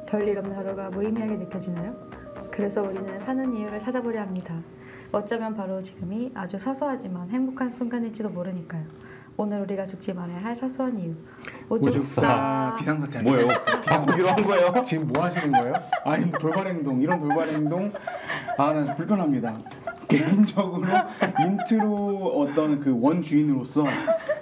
별일 없는 하루가 무의미하게 느껴지나요? 그래서 우리는 사는 이유를 찾아보려 합니다. 어쩌면 바로 지금이 아주 사소하지만 행복한 순간일지도 모르니까요. 오늘 우리가 죽지 말아야 할 사소한 이유. 오죽사 비상사태 뭐예요? 바꾸기로 한 거예요? 지금 뭐 하시는 거예요? 아니 돌발 행동 이런 돌발 행동 난 불편합니다. 개인적으로 인트로 어떤 그 원주인으로서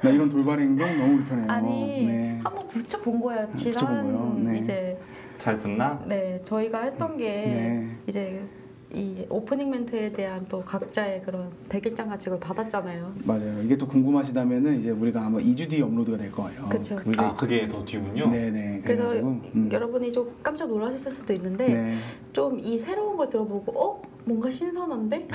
나 이런 돌발 행동 너무 불편해요. 아니 네. 한번 붙여본 거예요. 붙여본 거예요? 네. 이제 잘 붙나? 네 저희가 했던 게 네. 이제 이 오프닝 멘트에 대한 또 각자의 그런 백일장 같이 그걸 받았잖아요. 맞아요. 이게 또 궁금하시다면은 이제 우리가 아마 2주 뒤에 업로드가 될 거예요. 그쵸. 그게 더 뒤군요? 네네. 그래서 그래가지고, 여러분이 좀 깜짝 놀라셨을 수도 있는데 네. 좀 이 새로운 걸 들어보고 뭔가 신선한데?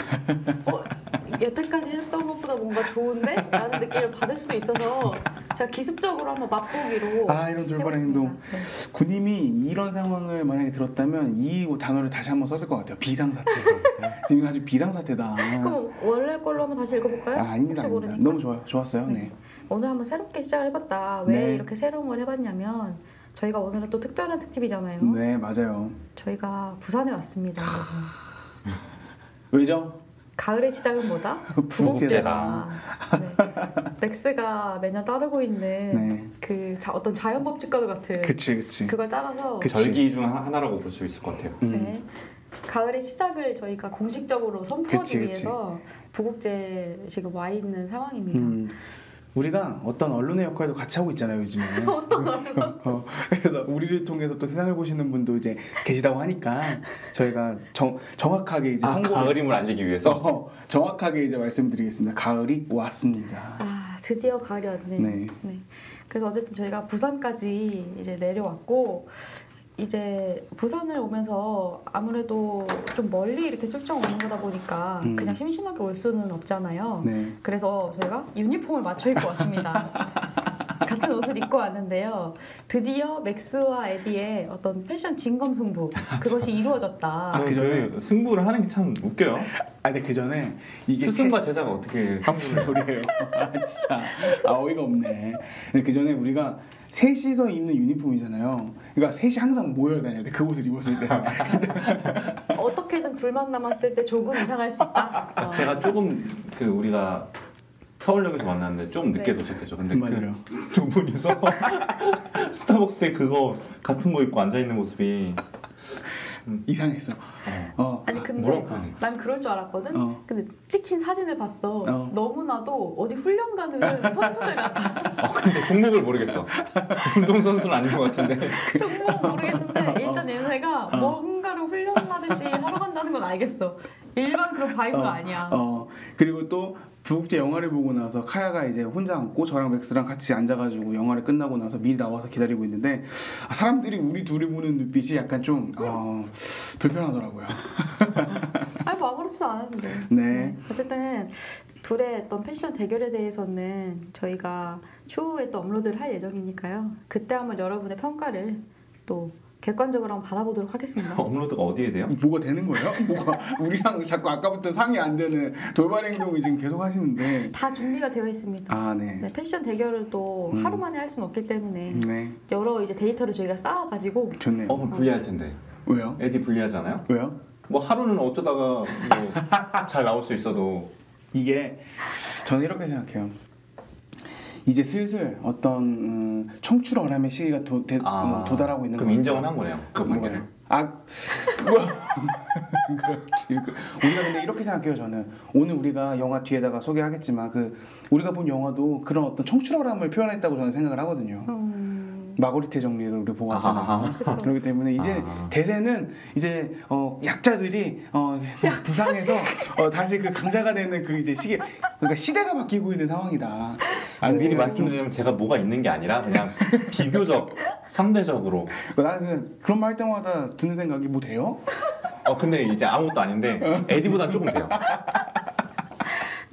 여태까지 했던 것보다 뭔가 좋은데? 라는 느낌을 받을 수도 있어서 제가 기습적으로 한번 맛보기로 이런 돌발 해봤습니다. 행동. 네. 군님이 이런 상황을 만약에 들었다면 이 단어를 다시 한번 썼을 것 같아요. 비상사태. 지금 아주 비상사태다. 그럼 원래 걸로 한번 다시 읽어볼까요? 아닙니다. 혹시 모르니까. 너무 좋았어요. 네. 오늘 한번 새롭게 시작을 해봤다. 왜 네. 이렇게 새로운 걸 해봤냐면 저희가 오늘은 또 특별한 특집이잖아요. 네, 맞아요. 저희가 부산에 왔습니다. 여러분. 왜죠? 가을의 시작은 뭐다? 부국제다. 네. 맥스가 매년 따르고 있는 네. 그 어떤 자연 법칙과도 같은 그치. 그걸 따라서 그치. 절기 중 하나라고 볼 수 있을 것 같아요. 네. 가을의 시작을 저희가 공식적으로 선포하기 그치. 위해서 부국제 지금 와 있는 상황입니다. 우리가 어떤 언론의 역할도 같이 하고 있잖아요, 요즘에. 어떤 언론? 그래서 우리를 통해서 또 세상을 보시는 분도 이제 계시다고 하니까 저희가 정확하게 이제 가을임을 알리기 위해서? 정확하게 이제 말씀드리겠습니다. 가을이 왔습니다. 드디어 가을이 왔네. 네. 그래서 어쨌든 저희가 부산까지 이제 내려왔고 이제 부산을 오면서 아무래도 좀 멀리 이렇게 출장 오는 거다 보니까 그냥 심심하게 올 수는 없잖아요. 네. 그래서 저희가 유니폼을 맞춰 입고 왔습니다. 같은 옷을 입고 왔는데요. 드디어 맥스와 에디의 어떤 패션 진검승부 그것이 이루어졌다. 그전에 승부를 하는 게 참 웃겨요. 근데 그 전에 이게 스승과 제자가 어떻게 무슨 소리예요? 진짜 어이가 없네. 근데 그 전에 우리가 셋이서 입는 유니폼이잖아요. 그러니까 셋이 항상 모여야 다녀야 돼. 그 옷을 입었을 때. 어떻게든 둘만 남았을 때 조금 이상할 수 있다. 제가 조금 우리가 서울역에서 만났는데 좀 늦게 네. 도착했죠. 근데 맞아요. 두 분이서 스타벅스에 그거 같은 거 입고 앉아 있는 모습이 이상했어. 아니 근데 뭐라고 난 그럴 줄 알았거든. 근데 찍힌 사진을 봤어. 어. 너무나도 어디 훈련 가는 선수들 같아. 근데 종목을 모르겠어. 운동선수는 아닌 것 같은데. 종목 모르겠는데 일단 얘네가 뭔가를 훈련하듯이 하러 간다는 건 알겠어. 일반 그런 바이브가 아니야. 그리고 또 부국제 영화를 보고 나서 카야가 이제 혼자 앉고 저랑 맥스랑 같이 앉아가지고 영화를 끝나고 나서 미리 나와서 기다리고 있는데 사람들이 우리 둘이 보는 눈빛이 약간 좀 불편하더라고요. 뭐 아무렇지도 않았는데. 네. 어쨌든 둘의 어떤 패션 대결에 대해서는 저희가 추후에 또 업로드를 할 예정이니까요. 그때 한번 여러분의 평가를 또 객관적으로 한번 받아보도록 하겠습니다. 업로드가 어디에 돼요? 뭐가 되는 거예요? 뭐가 우리랑 자꾸 아까부터 상이 안 되는 돌발 행동을 지금 계속 하시는데 다 준비가 되어 있습니다. 네. 네, 패션 대결을 또 하루 만에 할 수는 없기 때문에 네. 여러 이제 데이터를 저희가 쌓아가지고 좋네요. 그럼 불리할 텐데. 왜요? 에디 불리하지 않아요? 왜요? 뭐 하루는 어쩌다가 잘 나올 수 있어도 이게 저는 이렇게 생각해요. 이제 슬슬 어떤 청출어람의 시기가 도달하고 있는 그럼 것 인정은 같아요. 한 거네요. 그 관계를. 그렇지. 우리가 근데 이렇게 생각해요. 저는 오늘 우리가 영화 뒤에다가 소개하겠지만 우리가 본 영화도 그런 어떤 청출어람을 표현했다고 저는 생각을 하거든요. 마거리테 정리를 우리 보고 왔잖아요. 그렇기 때문에 이제 대세는 이제 약자들이 부상해서 다시 그 강자가 되는 그 이제 시기, 그러니까 시대가 바뀌고 있는 상황이다. 미리 말씀드리면 제가 뭐가 있는 게 아니라 그냥 비교적 상대적으로. 나는 그런 말 할 때마다 드는 생각이 뭐 돼요? 근데 이제 아무것도 아닌데 에디보다 조금 돼요.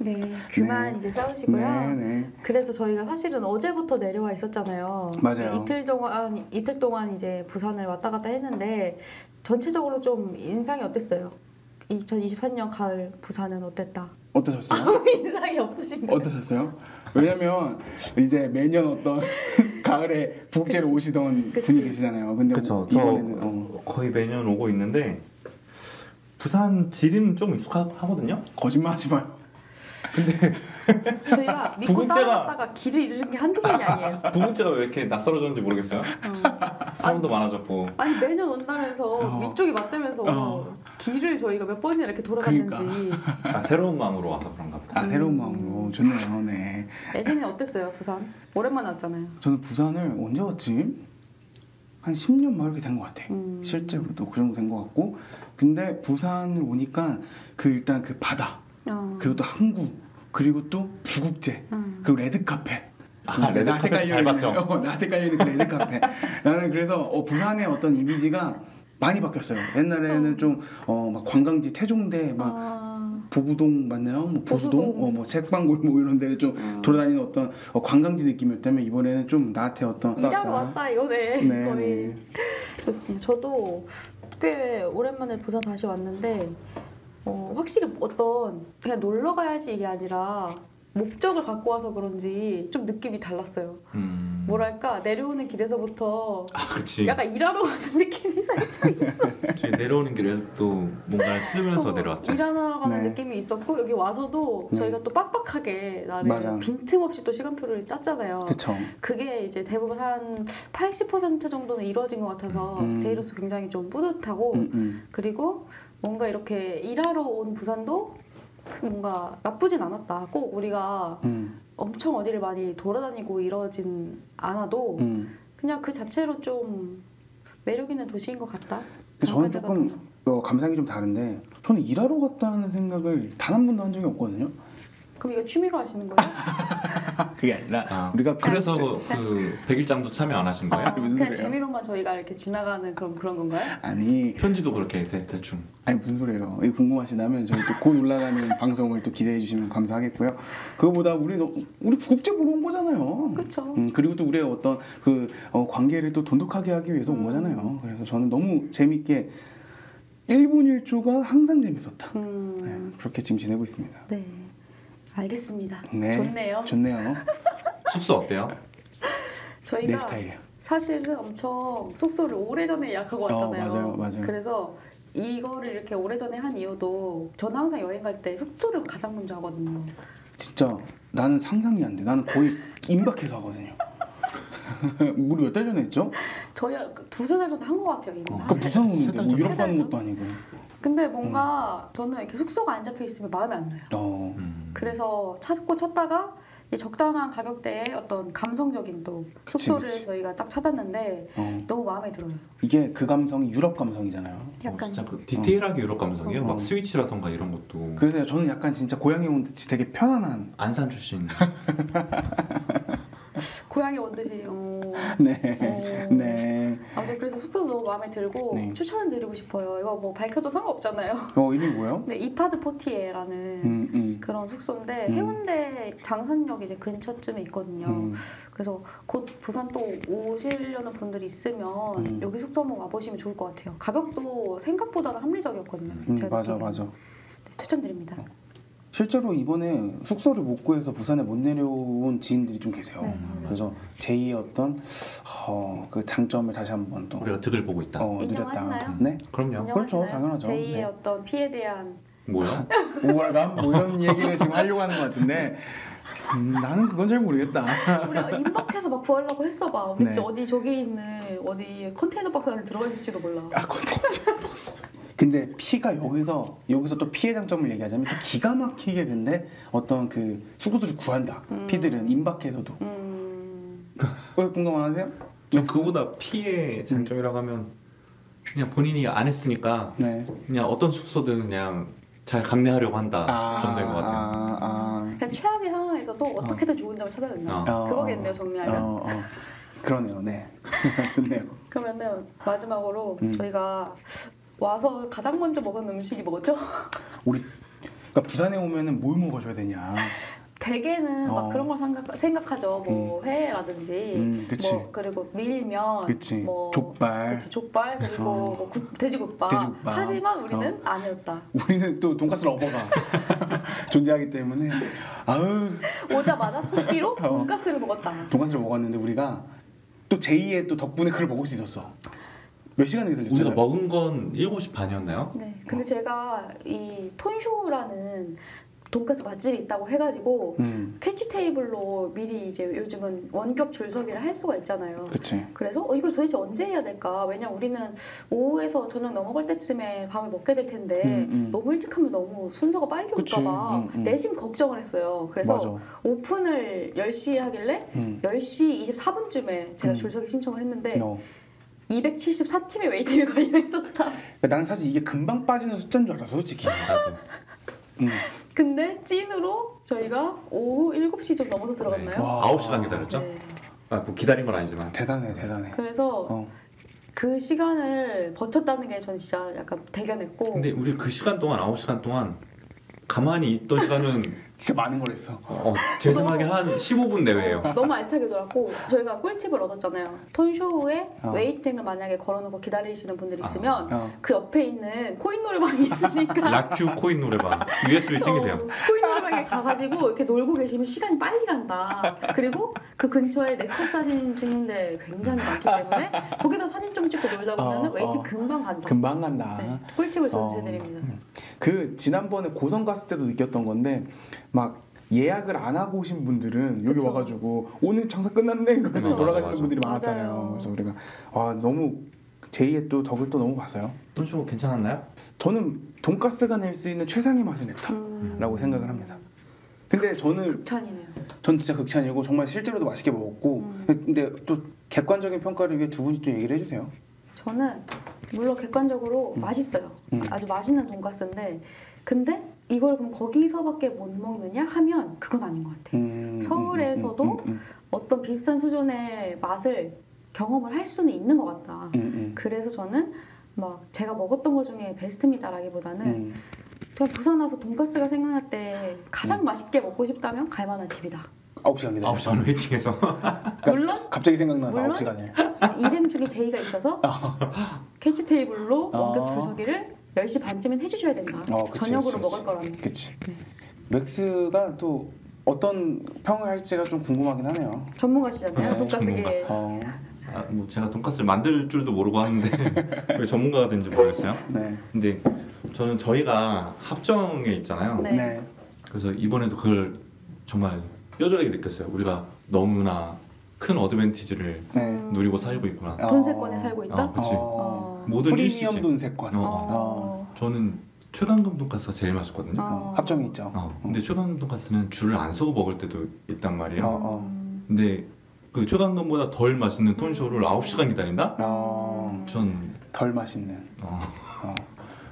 네, 그만 이제 싸우시고요. 네. 그래서 저희가 사실은 어제부터 내려와 있었잖아요. 맞아요. 이틀 동안 이제 부산을 왔다 갔다 했는데 전체적으로 좀 인상이 어땠어요? 2023년 가을 부산은 어땠다? 어떠셨어요? 인상이 없으신가요? 어떠셨어요? 왜냐면 이제 매년 어떤 가을에 부국제로 그치. 오시던 그치. 분이 계시잖아요. 근데 그쵸. 저 이번에는 거의 매년 오고 있는데 부산 지리는 좀 익숙하거든요. 거짓말하지 마요. 저희가 믿고 부국제가- 따라갔다가 길을 잃은 게 한두 번이 아니에요. 부국제가 왜 이렇게 낯설어졌는지 모르겠어요. 사람도 많아졌고. 아니 매년 온다면서 위쪽이 맞대면서 길을 저희가 몇 번이나 이렇게 돌아갔는지. 새로운 마음으로 와서 그런가 보다. 새로운 마음으로 좋네요. 네. 애진이 어땠어요 부산? 오랜만에 왔잖아요. 저는 부산을 언제 왔지? 한 10년 막 이렇게 된 것 같아. 실제로도 그 정도 된 것 같고. 근데 부산을 오니까 그 일단 그 바다, 그리고 또 항구, 그리고 또 부국제, 그리고 레드카페. 레드카페 나한테 깔려있는, 밟았죠? 나한테 깔려있는 그 레드카페. 나는 그래서 부산의 어떤 이미지가 많이 바뀌었어요. 옛날에는 좀 막 관광지 태종대 막 보부동 맞나요? 뭐 보수동, 보수동. 뭐 책방골목 이런 데를 좀 돌아다니는 어떤 관광지 느낌이었다면 이번에는 좀 나한테 어떤 일하러 왔다 이거네. 네, 거의. 네. 좋습니다. 저도 꽤 오랜만에 부산 다시 왔는데 확실히 어떤 그냥 놀러 가야지 이게 아니라 목적을 갖고 와서 그런지 좀 느낌이 달랐어요. 뭐랄까 내려오는 길에서부터 그치. 약간 일하러 가는 느낌이 살짝 있어. 저희 내려오는 길에 또 뭔가를 쓰면서 내려왔죠. 일하러 가는 네. 느낌이 있었고 여기 와서도 네. 저희가 또 빡빡하게 맞아. 나를 빈틈없이 또 시간표를 짰잖아요. 그쵸. 그게 이제 대부분 한 80% 정도는 이루어진 것 같아서 제이로서 굉장히 좀 뿌듯하고 그리고 뭔가 이렇게 일하러 온 부산도 뭔가 나쁘진 않았다. 꼭 우리가 엄청 어디를 많이 돌아다니고 이러진 않아도 그냥 그 자체로 좀 매력 있는 도시인 것 같다. 근데 저는 정말 조금 내가 감상이 좀 다른데 저는 일하러 갔다는 생각을 단 한 번도 한 적이 없거든요. 그럼 이거 취미로 하시는 거예요? 그게 아니라 아, 우리가 그래서 같이. 그 100일장도 참여 안 하신 거예요? 무슨 그냥 소리예요? 재미로만 저희가 이렇게 지나가는 그런 건가요? 아니 편지도 그렇게 대충. 아니 무슨 소리예요? 이거 궁금하시다면 저희 또 곧 올라가는 방송을 또 기대해 주시면 감사하겠고요. 그거보다 우리 국제 보러 온 거잖아요. 그렇죠. 그리고 또 우리의 어떤 그 관계를 또 돈독하게 하기 위해서 온 거잖아요. 그래서 저는 너무 재밌게 1분 1초가 항상 재밌었다. 네, 그렇게 지금 지내고 있습니다. 네, 알겠습니다. 네, 좋네요. 좋네요. 숙소 어때요? 저희가 내 스타일이에요. 사실은 엄청 숙소를 오래전에 예약하고 왔잖아요. 맞아요. 그래서 이거를 이렇게 오래전에 한 이유도 저는 항상 여행 갈 때 숙소를 가장 먼저 하거든요. 진짜 나는 상상이 안 돼. 나는 거의 임박해서 하거든요. 우리 몇 달 전에 했죠? 저희 두세 달 전에 한 것 같아요. 이미. 그러니까 부산 오는데 뭐 유럽 가는 전? 것도 아니고. 근데 뭔가 저는 이렇게 숙소가 안 잡혀 있으면 마음에 안 들어요. 그래서 찾다가 이 적당한 가격대에 어떤 감성적인 또 숙소를 그치. 저희가 딱 찾았는데 너무 마음에 들어요. 이게 그 감성이 유럽 감성이잖아요. 약간 진짜 그 디테일하게 유럽 감성이에요. 막 스위치라던가 이런 것도. 그래서 저는 약간 진짜 고향에 온 듯이 되게 편안한. 안산 출신. 고향에 온 듯이. 네. 네. 아무튼 그래서 숙소도 너무 마음에 들고 네. 추천은 드리고 싶어요. 이거 뭐 밝혀도 상관없잖아요. 이름이 뭐예요? 네, 이파드 포티에라는 그런 숙소인데 해운대 장산역 이제 근처쯤에 있거든요. 그래서 곧 부산 또 오시려는 분들이 있으면 여기 숙소 한번 와보시면 좋을 것 같아요. 가격도 생각보다는 합리적이었거든요. 제가 맞아, 느끼기에는. 맞아. 네, 추천드립니다. 실제로 이번에 숙소를 못 구해서 부산에 못 내려온 지인들이 좀 계세요. 네. 그래서 제2의 어떤 그 장점을 다시 한번 또 우리가 득을 보고 있다. 인정하시나요? 네. 그럼요. 그렇죠, 당연하죠. 제2의 네. 어떤 피에 대한 뭐요? 우월감 뭐 이런 얘기를 지금 하려고 하는 것 같은데 나는 그건 잘 모르겠다. 우리가 임박해서 막 구하려고 했어 봐. 우리 네. 진짜 어디 저기 있는 어디 컨테이너 박스 안에 들어가 있을지도 몰라. 근데 피가 여기서 또 피해 장점을 얘기하자면 또 기가 막히게 근데 어떤 그 숙소들을 구한다. 피들은 임박해서도. 공감 안 하세요? 전 그보다 피해 장점이라고 하면 그냥 본인이 안 했으니까 네. 그냥 어떤 숙소든 그냥 잘 감내하려고 한다 정도인 것 같아요. 그냥 최악의 상황에서도 어떻게든 좋은 점을 찾아야 된다. 그거겠네요 정리하면. 그러네요. 네. 좋네요. 그러면은 마지막으로 저희가 와서 가장 먼저 먹은 음식이 뭐죠? 우리 그러니까 부산에 오면은 뭘 먹어줘야 되냐. 대개는 막 그런 걸 생각하죠. 뭐 회라든지, 그치. 뭐 그리고 밀면, 그치. 뭐 족발. 그치, 족발 그리고 뭐 돼지국밥. 돼지국밥. 하지만 우리는 아니었다. 우리는 또 돈가스 러버가 존재하기 때문에 아우 오자마자 첫 끼로 돈가스를 먹었다. 돈가스를 먹었는데 우리가 또 제2의 또 덕분에 그걸 먹을 수 있었어. 몇 시간이 우리가 걸렸죠? 먹은 건 7시 반이었나요? 네. 근데 제가 이 톤쇼라는 돈가스 맛집이 있다고 해가지고 캐치 테이블로 미리 이제 요즘은 원격 줄서기를 할 수가 있잖아요. 그치. 그래서 이거 도대체 언제 해야 될까? 왜냐 우리는 오후에서 저녁 넘어갈 때쯤에 밥을 먹게 될 텐데 너무 일찍 하면 너무 순서가 빨리 그치. 올까봐 내심 걱정을 했어요. 그래서 맞아. 오픈을 10시에 하길래 10시 24분쯤에 제가 줄서기 신청을 했는데 너. 274팀의 웨이팅이 걸려 있었다. 그러니까 난 사실 이게 금방 빠지는 숫자인 줄 알았어 솔직히. 나도. 근데 찐으로 저희가 오후 7시 좀 넘어서 들어갔나요? 와. 9시간 기다렸죠? 네. 아, 뭐 기다린 건 아니지만. 대단해 대단해. 그래서 어. 그 시간을 버텼다는 게 전 진짜 약간 대견했고 근데 우리 그 시간 동안 9시간 동안 가만히 있던 시간은 진짜 많은 걸 했어. 제 생각에 한 15분 내외예요. 너무 알차게 놀았고 저희가 꿀팁을 얻었잖아요. 톤쇼에 웨이팅을 만약에 걸어놓고 기다리시는 분들이 있으면 그 옆에 있는 코인 노래방이 있으니까 라큐 코인 노래방 USB 챙기세요. 코인 노래방에 가가지고 이렇게 놀고 계시면 시간이 빨리 간다. 그리고 그 근처에 네컷 사진 찍는데 굉장히 많기 때문에 거기서 사진 좀 찍고 놀다 보면 웨이팅 금방 간다. 금방 간다. 네, 꿀팁을 전수해드립니다. 그 지난번에 고성 갔을 때도 느꼈던 건데 막 예약을 안 하고 오신 분들은 여기 그쵸. 와가지고 오늘 장사 끝났네 이러면서 맞아, 돌아가시는 맞아. 분들이 많았잖아요. 맞아요. 그래서 우리가 와 너무 제2의 또 덕을 또 너무 봤어요. 톤쇼 괜찮았나요? 저는 돈가스가 낼 수 있는 최상의 맛을 냈다라고 생각을 합니다. 근데 극찬이네요. 전 진짜 극찬이고 정말 실제로도 맛있게 먹었고 근데 또 객관적인 평가를 위해 두 분이 또 얘기를 해주세요. 저는 물론 객관적으로 맛있어요. 아주 맛있는 돈가스인데 근데 이걸 그럼 거기서밖에 못 먹느냐 하면 그건 아닌 것 같아요. 서울에서도 어떤 비슷한 수준의 맛을 경험을 할 수는 있는 것 같다. 그래서 저는 막 제가 먹었던 것 중에 베스트입니다라기보다는 그냥 부산 와서 돈가스가 생각날 때 가장 맛있게 먹고 싶다면 갈 만한 집이다. 9시간 기다려. 9시간 웨이팅해서. 물론 갑자기 생각나서 물론 9시간이에요. 일행 중에 제의가 있어서 캐치 테이블로 원격 줄서기를 10시 반쯤엔 해주셔야 된다. 그치, 저녁으로 그치, 먹을 거라면. 그치. 맥스가 또 어떤 평을 할지가 좀 궁금하긴 하네요. 전문가시잖아요. 네, 돈가스계에. 뭐 제가 돈가스를 만들 줄도 모르고 하는데 왜 전문가가 된지 모르겠어요. 네. 근데 저는 저희가 합정에 있잖아요. 네. 네. 그래서 이번에도 그걸 정말 뼈저리게 느꼈어요. 우리가 너무나 큰 어드밴티지를 네. 누리고 살고 있구나. 돈세권에 살고 있다? 그치. 어. 일시지. 프리미엄 돈세권. 저는 최강금 돈가스가 제일 맛있거든요. 합정에 있죠. 근데 최강금 돈가스는 줄을 안 서고 먹을 때도 있단 말이에요. 음. 근데 그 최강금보다 덜 맛있는 톤쇼를 9시간 기다린다? 전 덜 맛있는.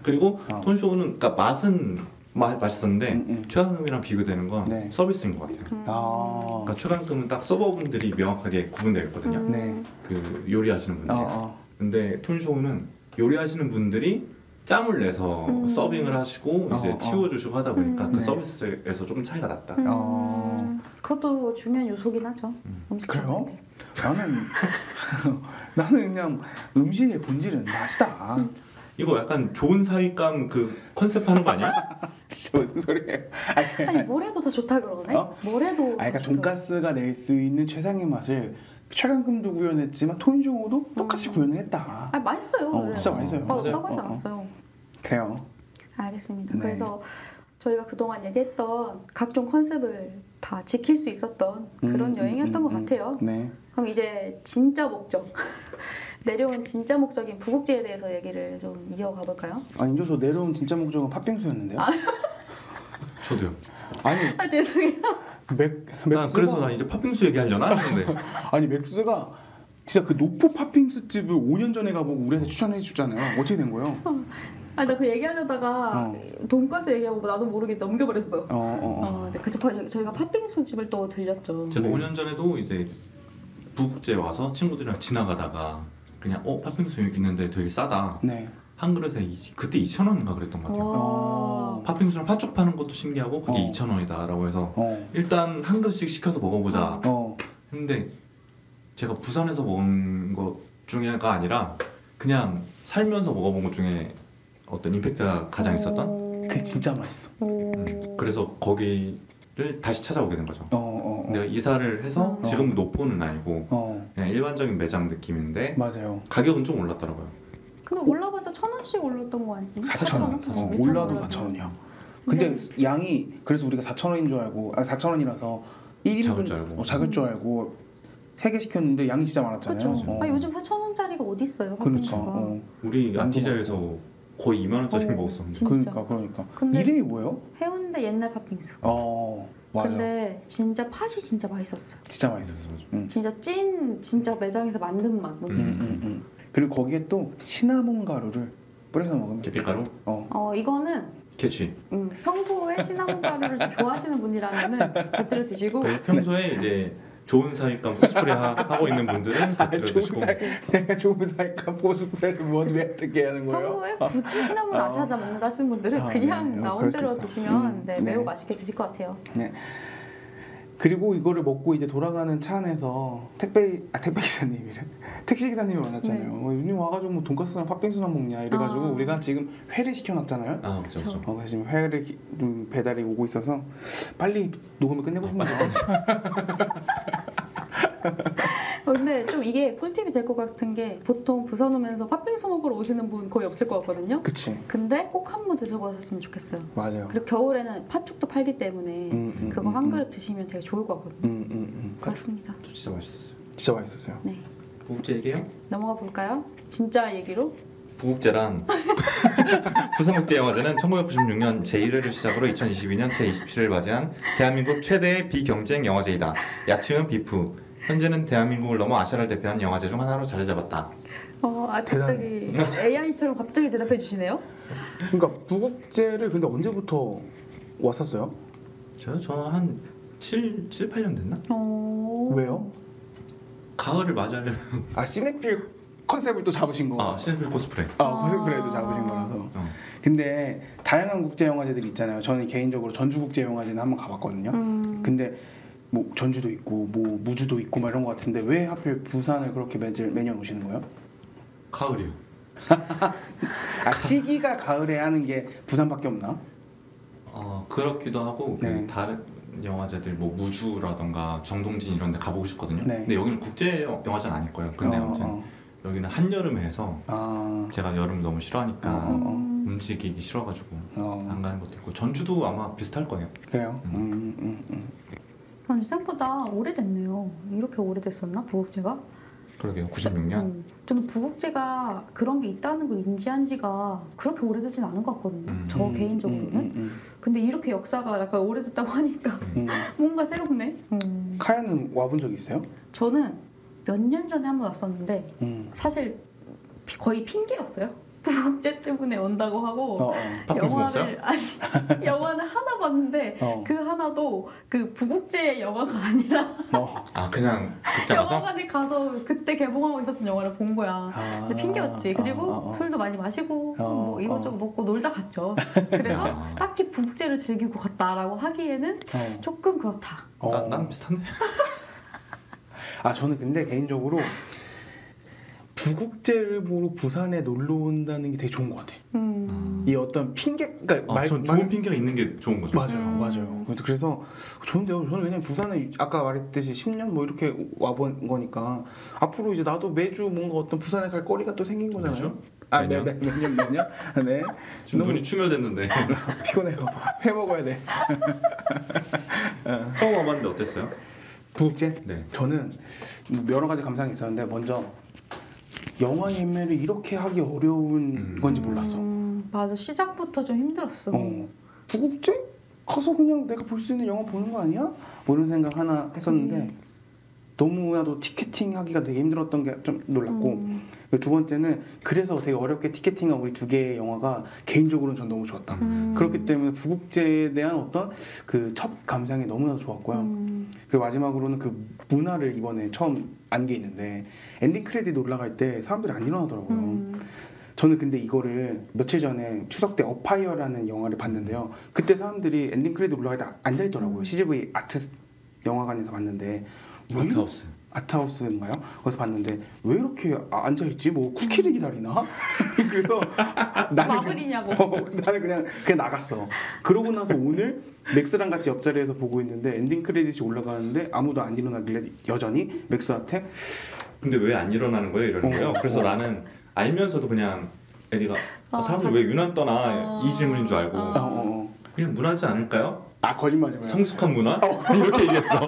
그리고 톤쇼는 그러니까 맛은 맛있었는데 최강금이랑 비교되는 건 네. 서비스인 것 같아요. 그러니까 최강금은 딱 서버분들이 명확하게 구분되어 있거든요. 네. 그 요리하시는 분들이. 근데 톤쇼는 요리하시는 분들이 짬을 내서 서빙을 하시고 이제 치워주시고 하다 보니까 그 서비스에서 조금 차이가 났다. 그것도 중요한 요소긴 하죠. 음식 그래요? 전할 때. 나는 그냥 음식의 본질은 맛이다. 이거 약간 좋은 사윗감 그 컨셉 하는 거 아니야? 진짜 무슨 소리예요? 아니 뭘 해도 다 좋다 그러네. 뭘 해도. 그러니까 돈가스가 낼 수 있는 최상의 맛을 최강금도 구현했지만 톤쇼도 똑같이 구현을 했다. 아 맛있어요. 진짜 맛있어요. 없다고 하지 않았어요. 그래요. 알겠습니다. 네. 그래서 저희가 그동안 얘기했던 각종 컨셉을 다 지킬 수 있었던 그런 여행이었던 것 같아요. 네. 그럼 이제 진짜 목적 내려온 진짜 목적인 부국지에 대해서 얘기를 좀 이어가 볼까요? 인조소 내려온 진짜 목적은 팥빙수였는데요. 저도요. 아니 죄송해요. 난 그래서 나 이제 팥빙수 얘기하려나 했는데 아니 맥스가 진짜 그 노포 팥빙수 집을 5년 전에 가보고 우리한테 추천해 주잖아요. 어떻게 된 거예요? 나 그 얘기하려다가 돈가스 얘기하고 나도 모르게 넘겨버렸어. 근데 저희가 팥빙수 집을 또 들렸죠. 제가 5년 전에도 이제 부국제에 와서 친구들이랑 지나가다가 그냥 팥빙수 있는데 되게 싸다. 네. 한 그릇에 그때 2,000원인가 그랬던 것 같아요. 와. 팥빙수랑 팥죽 파는 것도 신기하고 그게 2,000원이다라고 해서 일단 한 그릇씩 시켜서 먹어보자 했는데 제가 부산에서 먹은 것 중에가 아니라 그냥 살면서 먹어본 것 중에 어떤 임팩트가 가장 있었던 그게 진짜 맛있어. 그래서 거기를 다시 찾아오게 된 거죠. 내가 이사를 해서 지금 노포는 아니고 그냥 일반적인 매장 느낌인데 맞아요. 가격은 좀 올랐더라고요. 그거 올라봤자 1,000원씩 올랐던 거 아니에요? 4,000원. 올라도 4,000원이야. 근데 양이 그래서 우리가 4,000원인 줄 알고 4,000원이라서 1인분 작을 줄 알고. 작을 줄 알고 3개 시켰는데 양이 진짜 많았잖아요. 그렇죠. 요즘 4,000원짜리가 어디 있어요? 그렇죠. 우리 아티자에서 거의 2만 원짜리 먹었었는데. 진짜. 그러니까. 근데 이름이 뭐예요? 해운대 옛날 팥빙수. 맞아. 근데 진짜 팥이 진짜 맛있었어요. 진짜 맛있었어. 진짜 진짜 매장에서 만든 맛. 그리고 거기에 또 시나몬 가루를 뿌려서 먹으면 계피가루? 이거는 캐치. 평소에 시나몬 가루를 좀 좋아하시는 분이라면은 곁들여 드시고 평소에 이제 좋은 사육감 코스프레 하고 있는 분들은 곁들여 드시고 내가 좋은 사이까 코스프레를 왜 어떻게 하는 거예요? 평소에 굳이 시나몬 안 찾아 먹는다 하시는 분들은 그냥 네. 나온 그럴 수 대로 있어. 드시면 매우 네. 맛있게 드실 것 같아요. 네. 그리고 이거를 먹고 이제 돌아가는 차 안에서 택배 기사님이래. 택시 기사님이 만났잖아요. 윤님 와가지고 뭐 돈가스랑 팥빙수나 먹냐 이래가지고 우리가 지금 회를 시켜놨잖아요. 그렇죠. 그래서 지금 회를 배달이 오고 있어서 빨리 녹음을 끝내고 싶네요. 근데 좀 이게 꿀팁이 될 것 같은 게 보통 부산 오면서 팥빙수 먹으러 오시는 분 거의 없을 것 같거든요. 그치. 근데 꼭 한 번 드셔보셨으면 좋겠어요. 맞아요. 그리고 겨울에는 팥죽도 팔기 때문에 그거 한 그릇 드시면 되게 좋을 것 같거든요. 그렇습니다. 또 진짜 맛있었어요. 진짜 맛있었어요. 네, 부국제 얘기해요? 넘어가 볼까요? 진짜 얘기로. 부국제란 부산국제영화제는 1996년 제1회를 시작으로 2022년 제27회를 맞이한 대한민국 최대의 비경쟁 영화제이다. 약칭은 비프. 현재는 대한민국을 넘어 아시아를 대표하는 영화제 중 하나로 자리 잡았다. 갑자기 AI처럼 갑자기 대답해 주시네요. 그러니까 부국제를 근데 언제부터 왔었어요? 저한 7, 8년 됐나? 왜요? 가을을 맞이하려면 시네필 컨셉을 또 잡으신 거. 시네필 코스프레. 코스프레도 잡으신 거라서. 근데 다양한 국제 영화제들이 있잖아요. 저는 개인적으로 전주 국제 영화제는 한번 가봤거든요. 근데 뭐 전주도 있고 뭐 무주도 있고 막 이런 거 같은데 왜 하필 부산을 그렇게 매년 오시는 거예요? 가을이요. 시기가 가을에 하는 게 부산밖에 없나? 그렇기도 하고 네. 다른 영화제들 뭐 무주라던가 정동진 이런 데 가보고 싶거든요. 네. 근데 여기는 국제 영화제는 아닐 거예요. 근데 아무튼 여기는 한여름에 해서 제가 여름 너무 싫어하니까 움직이기 싫어가지고 안 가는 것도 있고 전주도 아마 비슷할 거예요. 그래요? 아니 생각보다 오래됐네요. 이렇게 오래됐었나 부국제가? 그러게요. 96년. 저는 부국제가 그런 게 있다는 걸 인지한 지가 그렇게 오래되진 않은 것 같거든요. 저 개인적으로는. 근데 이렇게 역사가 약간 오래됐다고 하니까 뭔가 새롭네. 카야는 와본 적 있어요? 저는 몇 년 전에 한 번 왔었는데 사실 거의 핑계였어요. 부국제 때문에 온다고 하고 영화는 하나 봤는데 그 하나도 그 부국제 영화가 아니라 그냥 극장 가서? 영화관에 가서 그때 개봉하고 있었던 영화를 본 거야. 근데 핑계였지. 그리고 술도 많이 마시고 뭐 이것저것 먹고 놀다 갔죠. 그래서 딱히 부국제를 즐기고 갔다라고 하기에는 조금 그렇다. 난 비슷한데? 저는 근데 개인적으로 부국제를 보러 부산에 놀러 온다는 게 되게 좋은 것 같아. 이 어떤 핑계, 그러니까 전 좋은 핑계가 있는 게 좋은 거죠. 맞아요. 그래서 좋은데요. 저는 왜냐면 부산에 아까 말했듯이 10년 뭐 이렇게 와본 거니까 앞으로 이제 나도 매주 뭔가 어떤 부산에 갈 거리가 또 생긴 거잖아요. 매주? 매년. 네. 지금 눈이 충혈됐는데 피곤해요. 회 먹어야 돼. 처음 와봤는데 어땠어요? 부국제? 네. 저는 여러 가지 감상이 있었는데 먼저 영화 예매를 이렇게 하기 어려운 건지 몰랐어. 맞아. 시작부터 좀 힘들었어. 부국제? 가서 그냥 내가 볼 수 있는 영화 보는 거 아니야? 뭐 이런 생각 하나 했었는데 너무나도 티켓팅하기가 되게 힘들었던 게 좀 놀랐고 두 번째는 그래서 되게 어렵게 티켓팅한 우리 두 개의 영화가 개인적으로는 전 너무 좋았다. 그렇기 때문에 부국제에 대한 어떤 그 첫 감상이 너무나도 좋았고요. 그리고 마지막으로는 그 문화를 이번에 처음 안 게 있는데 엔딩 크레딧 올라갈 때 사람들이 안 일어나더라고요. 저는 근데 이거를 며칠 전에 추석 때 어파이어라는 영화를 봤는데요. 그때 사람들이 엔딩 크레딧 올라갈 때 앉아있더라고요. CGV 아트 영화관에서 봤는데 아트하우스. 아트하우스인가요? 거기서 봤는데 왜 이렇게 앉아있지? 뭐 쿠키를 기다리나? 그래서 마블이냐고. 나는 그냥 나갔어. 그러고 나서 오늘 맥스랑 같이 옆자리에서 보고 있는데 엔딩 크레딧이 올라가는데 아무도 안 일어나길래 여전히 맥스한테 근데 왜 안 일어나는 거예요? 이러는 거예요. 그래서 나는 알면서도 그냥 에디가 사람들 왜 유난 떠나 이 질문인 줄 알고 그냥 문화지 않을까요? 거짓말이고요. 성숙한 문화? 이렇게 얘기했어.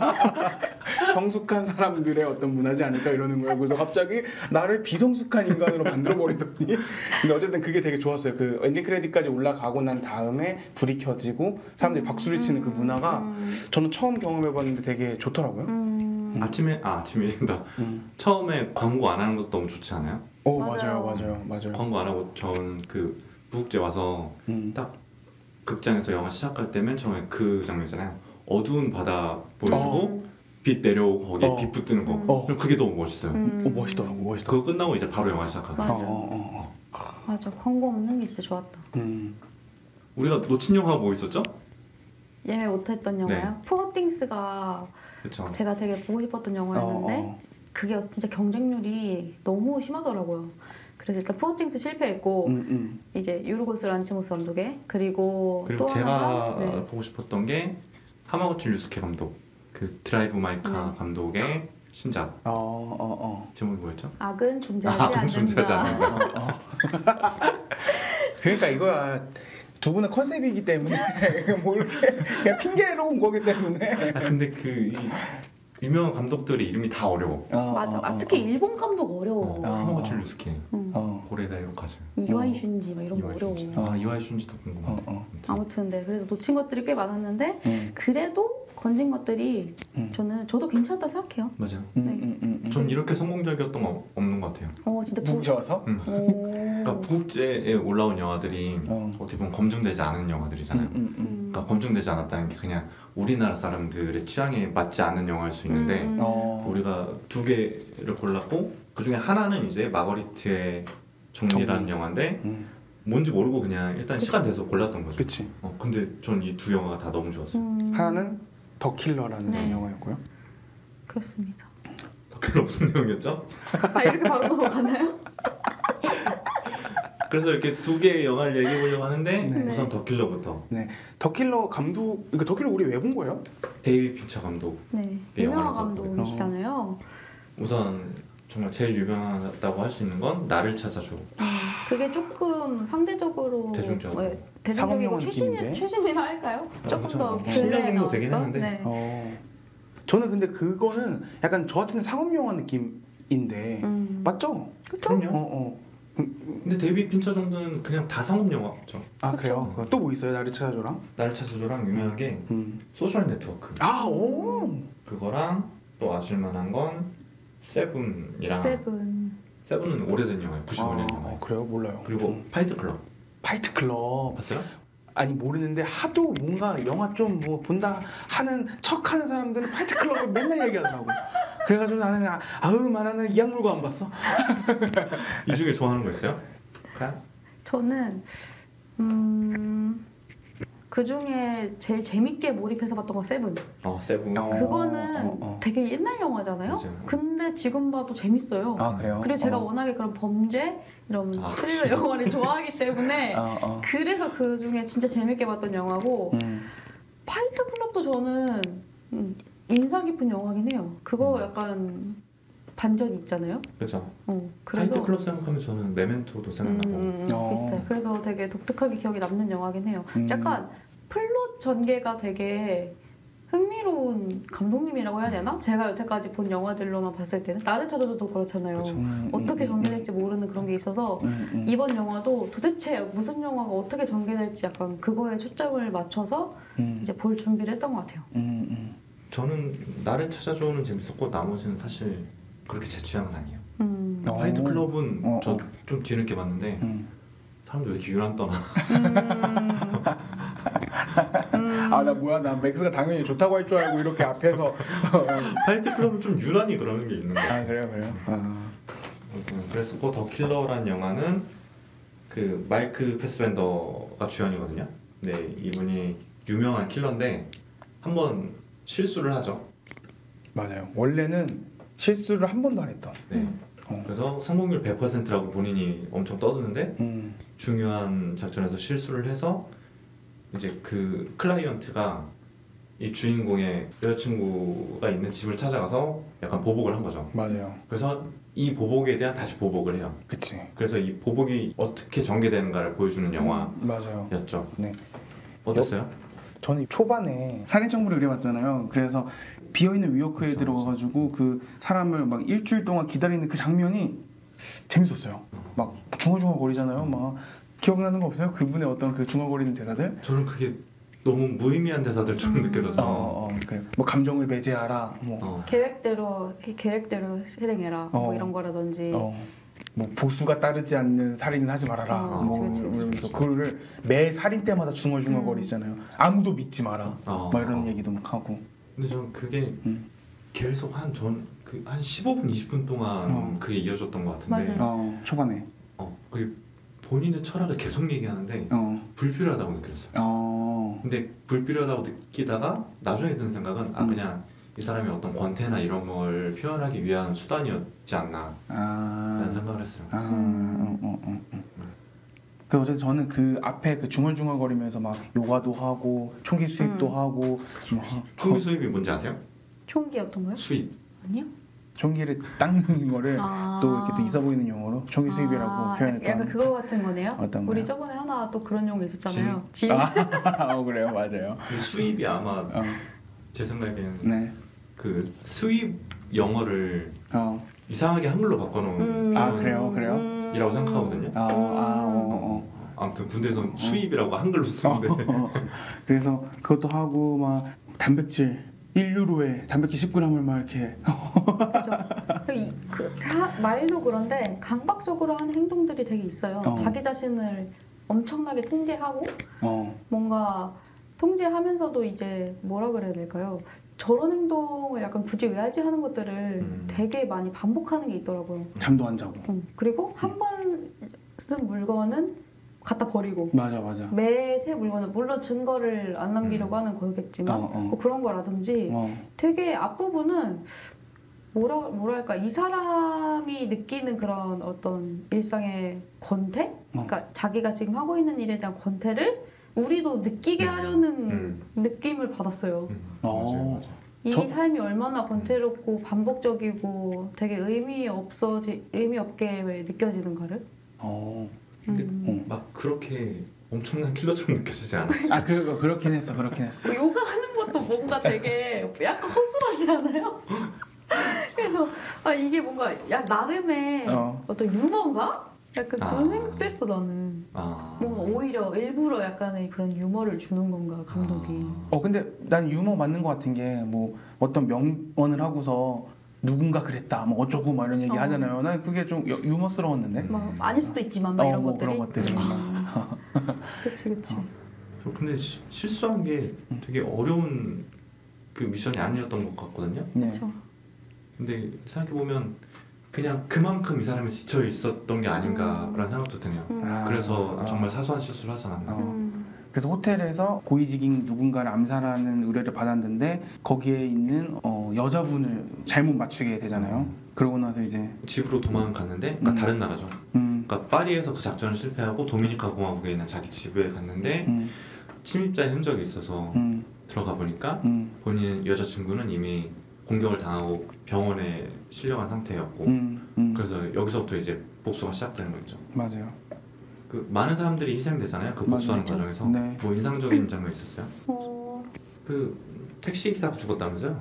성숙한 사람들의 어떤 문화지 않을까 이러는 거예요. 그래서 갑자기 나를 비성숙한 인간으로 만들어버리더니 근데 어쨌든 그게 되게 좋았어요. 그 엔딩 크레딧까지 올라가고 난 다음에 불이 켜지고 사람들이 박수를 치는 그 문화가 저는 처음 경험해봤는데 되게 좋더라고요. 아침에 된다. 처음에 광고 안 하는 것도 너무 좋지 않아요? 맞아요. 광고 안 하고 저는 그 무국제 와서 딱 극장에서 영화 시작할 때 맨 처음에 그 장면이잖아요. 어두운 바다 보여주고 빛 내려오고 거기에 빛 붙는 거. 그럼 그게 너무 멋있어요. 멋있더라고. 그거 끝나고 이제 바로 영화 시작하고. 맞아. 광고 없는 게 진짜 좋았다. 우리가 놓친 영화가 뭐 있었죠? 예매 못했던 영화요? 네. 푸어띵스가 그쵸. 제가 되게 보고 싶었던 영화였는데 그게 진짜 경쟁률이 너무 심하더라고요. 그래서 일단 푸어띵스 실패했고 이제 요르고스 란티모스 감독의 그리고 또 제가 하나가 보고 싶었던 게 하마구치 류스케 감독 그 드라이브 마이카 감독의 신작 제목이 뭐였죠? 악은 존재하지 존재하지 않는다. 그러니까 이거야. 두 분의 컨셉이기 때문에 뭐 이렇게 그냥 핑계로 온 거기 때문에. 근데 이 유명한 감독들의 이름이 다 어려워. 맞아. 특히 일본 감독 어려워. 하마구치 류스케, 고레다 히로카즈, 이와이 슌지 막 이런 거 어려워. 이와이 슌지도 궁금하고. 아무튼 네, 그래서 놓친 것들이 꽤 많았는데 그래도 건진 것들이 저도 괜찮다 생각해요. 맞아요. 네. 전 이렇게 성공적이었던 거 없는 것 같아요. 진짜 뭉쳐서? 그러니까 부국제에 올라온 영화들이 어떻게 보면 검증되지 않은 영화들이잖아요. 그러니까 검증되지 않았다는 게 그냥 우리나라 사람들의 취향에 맞지 않는 영화일 수 있는데 우리가 두 개를 골랐고 그 중에 하나는 이제 마거리트의 정리라는 영화인데 뭔지 모르고 그냥 일단 시간 돼서 골랐던 거죠. 그치. 근데 전 이 두 영화가 다 너무 좋았어요. 하나는 더 킬러라는 영화였고요. 그렇습니다. 더 킬러 무슨 내용이었죠? 이렇게 바로 넘어가나요? 그래서 이렇게 두 개의 영화를 얘기해 보려고 하는데 우선 더 킬러부터. 네, 더 킬러 감독. 그러니까 더 킬러 우리 왜 본 거예요? 데이비드 핀처 감독. 네, 유명한 감독이시잖아요. 우선 정말 제일 유명하다고 할 수 있는 건 나를 찾아줘. 그게 조금 상대적으로 대중적이고 최신이라 할까요? 조금 더 10년 정도 되긴 했는데. 네. 저는 근데 그거는 약간 저 같은 상업 영화 느낌인데 맞죠? 그럼요. 근데 데이비드 핀처 정도는 그냥 다 상업 영화죠. 그래요? 또 뭐 있어요? 나를 찾아줘랑? 나를 찾아줘랑 유명하게 소셜 네트워크. 그거랑 또 아실만한 건 세븐이랑. 세븐은 오래된 영화예요. 95년 영화. 그래요? 몰라요. 그리고 파이트 클럽. 파이트 클럽 봤어요? 아니 모르는데 하도 뭔가 영화 좀 뭐 본다 하는 척하는 사람들은 파이트 클럽을 맨날 얘기하더라고. 그래가지고 나는 나는 이 악물고 안 봤어. 이 중에 좋아하는 거 있어요? 저는 그 중에 제일 재밌게 몰입해서 봤던 건 세븐. 세븐. 그거는 되게 옛날 영화잖아요. 맞아요. 근데 지금 봐도 재밌어요. 그래요? 그리고 제가 워낙에 그런 범죄 이런 스릴러 영화를 좋아하기 때문에 그래서 그 중에 진짜 재밌게 봤던 영화고 파이트 클럽도 저는 인상 깊은 영화긴 해요. 그거 약간 반전이 있잖아요. 그렇죠. 그래서 파이트 클럽 생각하면 저는 메멘토도 생각나고. 비슷해. 그래서 되게 독특하게 기억에 남는 영화긴 해요. 약간 플롯 전개가 되게 흥미로운 감독님이라고 해야 되나? 제가 여태까지 본 영화들로만 봤을 때는 나를 찾아줘도 그렇잖아요. 그쵸. 어떻게 전개될지 모르는 그런 게 있어서 이번 영화도 도대체 무슨 영화가 어떻게 전개될지 약간 그거에 초점을 맞춰서 이제 볼 준비를 했던 것 같아요. 저는 나를 찾아줘는 재밌었고 나머지는 사실 그렇게 제 취향은 아니에요. 화이트 클럽은 저 좀 뒤늦게 봤는데 사람들 왜 이렇게 유난 떠나? 나 뭐야 나 맥스가 당연히 좋다고 할 줄 알고 이렇게 앞에서 화이트 클럽은 좀 유난히 그러는 게 있는 거예요. 그래요. 그래서 더 킬러라는 영화는 그 마이크 패스벤더가 주연이거든요. 네, 이분이 유명한 킬러인데 한번 실수를 하죠. 맞아요. 원래는 실수를 한 번도 안 했던. 네. 그래서 성공률 100%라고 본인이 엄청 떠드는데 중요한 작전에서 실수를 해서 이제 그 클라이언트가 이 주인공의 여자친구가 있는 집을 찾아가서 약간 보복을 한 거죠. 맞아요. 그래서 이 보복에 대한 다시 보복을 해요. 그치. 그래서 이 보복이 어떻게 전개되는가를 보여주는 맞아요. 영화였죠. 네. 어땠어요? 저는 초반에 살인 정보를 그려봤잖아요. 그래서 비어있는 위워크에 그쵸, 들어가가지고 그 사람을 막 일주일 동안 기다리는 그 장면이 재밌었어요. 막 중얼중얼 거리잖아요. 막 기억나는 거 없어요? 그분의 어떤 그 중얼거리는 대사들? 저는 그게 너무 무의미한 대사들처럼 느껴져서 그래요. 뭐 감정을 배제하라. 뭐 계획대로 실행해라. 뭐 이런 거라든지. 뭐 보수가 따르지 않는 살인은 하지 말아라. 그래서 그거를 매 살인 때마다 중얼중얼거리잖아요. 아무도 믿지 마라. 막 이런 얘기도 막 하고. 근데 저는 그게 계속 한 15분, 20분 동안 그게 이어졌던 것 같은데 초반에 그게 본인의 철학을 계속 얘기하는데 불필요하다고 느꼈어요. 근데 불필요하다고 느끼다가 나중에 든 생각은 그냥 이 사람이 어떤 권태나 이런 걸 표현하기 위한 수단이었지 않나 라는 생각을 했어요. 그 어쨌든 저는 그 앞에 그 중얼중얼거리면서 막 요가도 하고 총기 수입도 하고 총기 수입이 뭔지 아세요? 총기 어떤 거요? 수입. 아니요. 총기를 닦는 거를 또 이렇게 또 있어 보이는 용어로 총기 수입이라고 표현했던. 약간 그거 같은 거네요. 어떤 우리 거요? 저번에 하나 또 그런 용어 있었잖아요. 진. 그래요, 맞아요. 수입이 아마 제 생각에는 네. 그 수입 영어를 이상하게 한글로 바꿔놓은 그래요? 이라고 생각하거든요. 아무튼 군대에서 수입이라고 한글로 쓰는데 그래서 그것도 하고 막 단백질 1유로에 단백질 10g을 막 이렇게 말도 그런데 강박적으로 하는 행동들이 되게 있어요. 자기 자신을 엄청나게 통제하고 뭔가 통제하면서도 이제 뭐라 그래야 될까요? 저런 행동을 약간 굳이 왜 하지 하는 것들을 되게 많이 반복하는 게 있더라고요. 잠도 안 자고. 그리고 한 번 쓴 물건은 갖다 버리고. 맞아. 매새 물건은 물론 증거를 안 남기려고 하는 거겠지만 뭐 그런 거라든지 되게 앞부분은 뭐랄까 이 사람이 느끼는 그런 어떤 일상의 권태? 그러니까 자기가 지금 하고 있는 일에 대한 권태를 우리도 느끼게 하려는 느낌을 받았어요. 맞아요. 이 삶이 얼마나 권태롭고 반복적이고 되게 의미 없게 느껴지는가를. 근데 막 그렇게 엄청난 킬러처럼 느껴지지 않았어요. 그렇긴 했어. 요가 하는 것도 뭔가 되게 약간 허술하지 않아요? 그래서 이게 뭔가 나름의 어떤 유머인가? 약간 그런 생각도 했어 나는. 뭔가 오히려 일부러 약간의 그런 유머를 주는 건가 감독이. 근데 난 유머 맞는 것 같은 게 뭐 어떤 명언을 하고서 누군가 그랬다 뭐 어쩌고 막 이런 얘기 하잖아요. 난 그게 좀 유머스러웠는데. 아닐 수도 있지만 막 이런 것들이. 그런 것들이. 그치. 근데 실수한 게 되게 어려운 그 미션이 아니었던 것 같거든요. 네. 그쵸. 근데 생각해 보면 그냥 그만큼 이 사람이 지쳐 있었던 게 아닌가라는 생각도 드네요. 그래서 정말 사소한 실수를 하지 않았나. 그래서 호텔에서 고위직인 누군가를 암살하는 의뢰를 받았는데 거기에 있는 여자분을 잘못 맞추게 되잖아요. 그러고 나서 이제 집으로 도망갔는데 그러니까 다른 나라죠. 그러니까 파리에서 그 작전을 실패하고 도미니카 공화국에 있는 자기 집에 갔는데 침입자의 흔적이 있어서 들어가 보니까 본인 여자친구는 이미 공격을 당하고 병원에 실려간 상태였고 그래서 여기서부터 이제 복수가 시작되는 거죠. 맞아요. 그 많은 사람들이 희생되잖아요. 그 복수하는 과정에서. 네. 뭐 인상적인 장면 있었어요? 그 택시 기사가 죽었다면서요?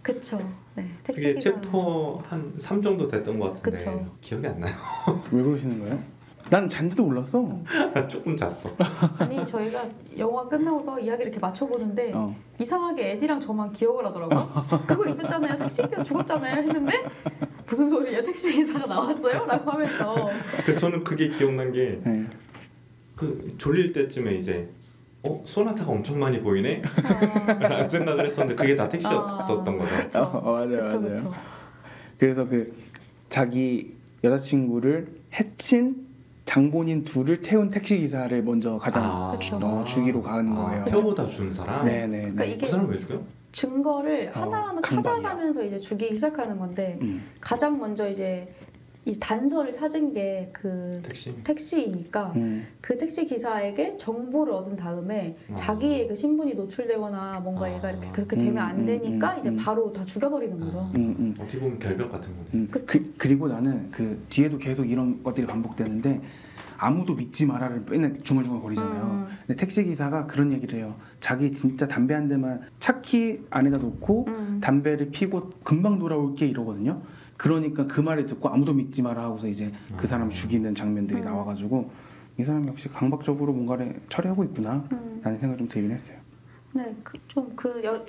그쵸. 네. 그게 챕터 한 3 정도 됐던 것 같은데 그쵸. 기억이 안 나요. 왜 그러시는 거예요? 난 잔지도 몰랐어. 조금 잤어. 아니 저희가 영화 끝나고서 이야기를 이렇게 맞춰보는데 이상하게 에디랑 저만 기억을 하더라고요. 그거 있었잖아요. 택시기사 죽었잖아요 했는데 무슨 소리야 택시기사가 나왔어요? 라고 하면서 저는 그게 기억난 게 그 졸릴 때쯤에 이제 소나타가 엄청 많이 보이네? 라는 생각을 했었는데 그게 다 택시였었던 거죠. 맞아요. 그쵸. 그래서 그 자기 여자친구를 해친 장본인 둘을 태운 택시 기사를 먼저 가장 죽이러 가는 거예요. 태워다 죽은 사람. 네네. 그러니까 이게 그 사람 왜 죽여? 증거를 하나하나 강박이야. 찾아가면서 이제 죽이기 시작하는 건데 가장 먼저 이제 이 단서를 찾은 게 그 택시이니까 그 택시 기사에게 정보를 얻은 다음에 자기의 그 신분이 노출되거나 뭔가 얘가 이렇게 그렇게 되면 안 되니까 이제 바로 다 죽여버리는 거죠. 어떻게 보면 결벽 같은 거네. 그리고 나는 그 뒤에도 계속 이런 것들이 반복되는데 아무도 믿지 마라를 맨날 중얼중얼 거리잖아요. 근데 택시 기사가 그런 얘기를 해요. 자기 진짜 담배 한 대만 차키 안에다 놓고 담배를 피고 금방 돌아올게 이러거든요. 그러니까 그 말을 듣고 아무도 믿지 마라 하고서 이제 그 사람 죽이는 장면들이 나와가지고 이 사람이 역시 강박적으로 뭔가를 처리하고 있구나 라는 생각이 좀 들긴 했어요. 네,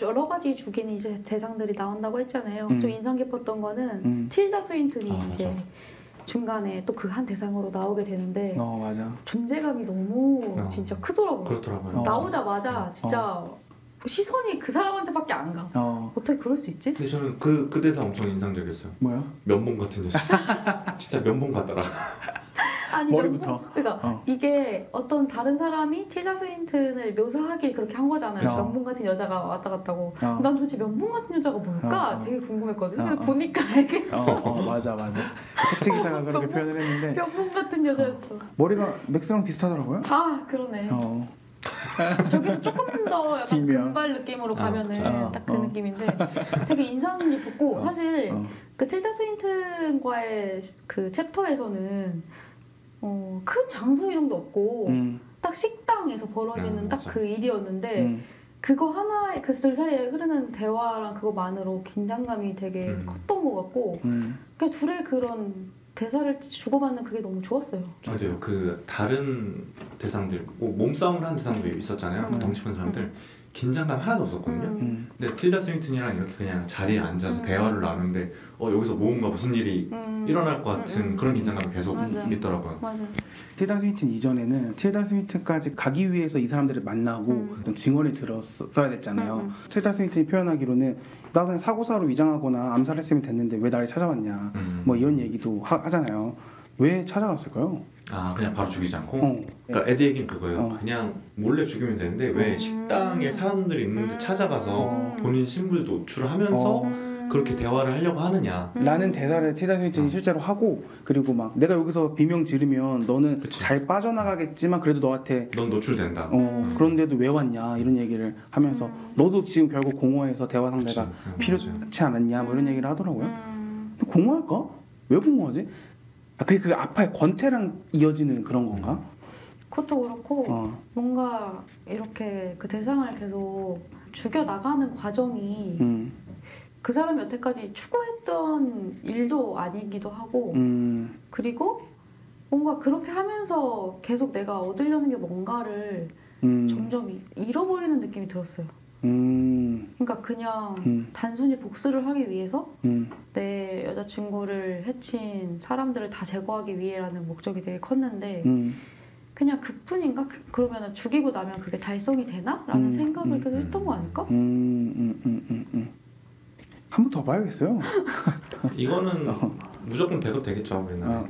여러 가지 죽이는 이제 대상들이 나온다고 했잖아요. 좀 인상 깊었던 거는 틸다 스윈튼이 이제 중간에 또 그 한 대상으로 나오게 되는데 맞아. 존재감이 너무 진짜 크더라고요. 그렇더라고요. 나오자마자 진짜 시선이 그 사람한테밖에 안 가. 어떻게 그럴 수 있지? 근데 저는 그 대사 엄청 인상적이었어요. 뭐야? 면봉 같은 녀석. 진짜 면봉 같더라. 아니, 머리부터. 그러니까 이게 어떤 다른 사람이 틸다 스윈튼을 묘사하길 그렇게 한 거잖아요. 면봉 같은 여자가 왔다 갔다고. 난 도대체 면봉 같은 여자가 뭘까? 되게 궁금했거든. 근데 보니까 알겠어. 맞아. 택시 기사가 그렇게 표현을 했는데 면봉 같은 여자였어. 머리가 맥스랑 비슷하더라고요. 아, 그러네. 저기서 조금 더 약간 기묘. 금발 느낌으로 가면은 딱 그 느낌인데 되게 인상 깊었고 사실 그 틸다 스윈튼과의 그 챕터에서는 큰 장소 이동도 없고 딱 식당에서 벌어지는 딱 그 일이었는데 그거 하나에 그 둘 사이에 흐르는 대화랑 그거만으로 긴장감이 되게 컸던 것 같고 그냥 둘의 그런 대사를 주고받는 그게 너무 좋았어요. 맞아요. 그 다른 대상들, 몸싸움을 하는 대상도 있었잖아요. 덩치 큰 사람들 긴장감 하나도 없었거든요. 근데 틸다 스윈튼이랑 이렇게 그냥 자리에 앉아서 대화를 나누는데 여기서 뭔가 무슨 일이 일어날 것 같은 그런 긴장감이 계속 있더라고요. 맞아. 틸다 스윈튼 이전에는 틸다 스윈튼까지 가기 위해서 이 사람들을 만나고 어떤 증언을 들었어야 됐잖아요. 틸다 스윈튼이 표현하기로는 나 그냥 사고사로 위장하거나 암살했으면 됐는데 왜 나를 찾아왔냐 뭐 이런 얘기도 하잖아요. 왜 찾아왔을까요? 그냥 바로 죽이지 않고? 그러니까 에디 얘기는 그거예요. 그냥 몰래 죽이면 되는데 왜 식당에 사람들이 있는데 찾아가서 본인 신분을 노출을 하면서 그렇게 대화를 하려고 하느냐 라는 대사를 틸다 스윈튼이 실제로 하고 그리고 막 내가 여기서 비명 지르면 너는 잘 빠져나가겠지만 그래도 너한테 넌 노출된다. 그런데도 왜 왔냐 이런 얘기를 하면서 너도 지금 결국 공허해서 대화 상대가 필요치 않았냐 뭐 이런 얘기를 하더라고요. 근데 공허할까? 왜 공허하지? 그게 그 아파의 권태랑 이어지는 그런 건가? 그것도 그렇고 뭔가 이렇게 그 대상을 계속 죽여나가는 과정이 그 사람이 여태까지 추구했던 일도 아니기도 하고 그리고 뭔가 그렇게 하면서 계속 내가 얻으려는 게 뭔가를 점점 잃어버리는 느낌이 들었어요. 그러니까 그냥 단순히 복수를 하기 위해서 내 여자친구를 해친 사람들을 다 제거하기 위해라는 목적이 되게 컸는데 그냥 그뿐인가? 그러면 죽이고 나면 그게 달성이 되나? 라는 생각을 계속 했던 거 아닐까? 한 번 더 봐야겠어요. 이거는 무조건 배급 되겠죠 우리나라.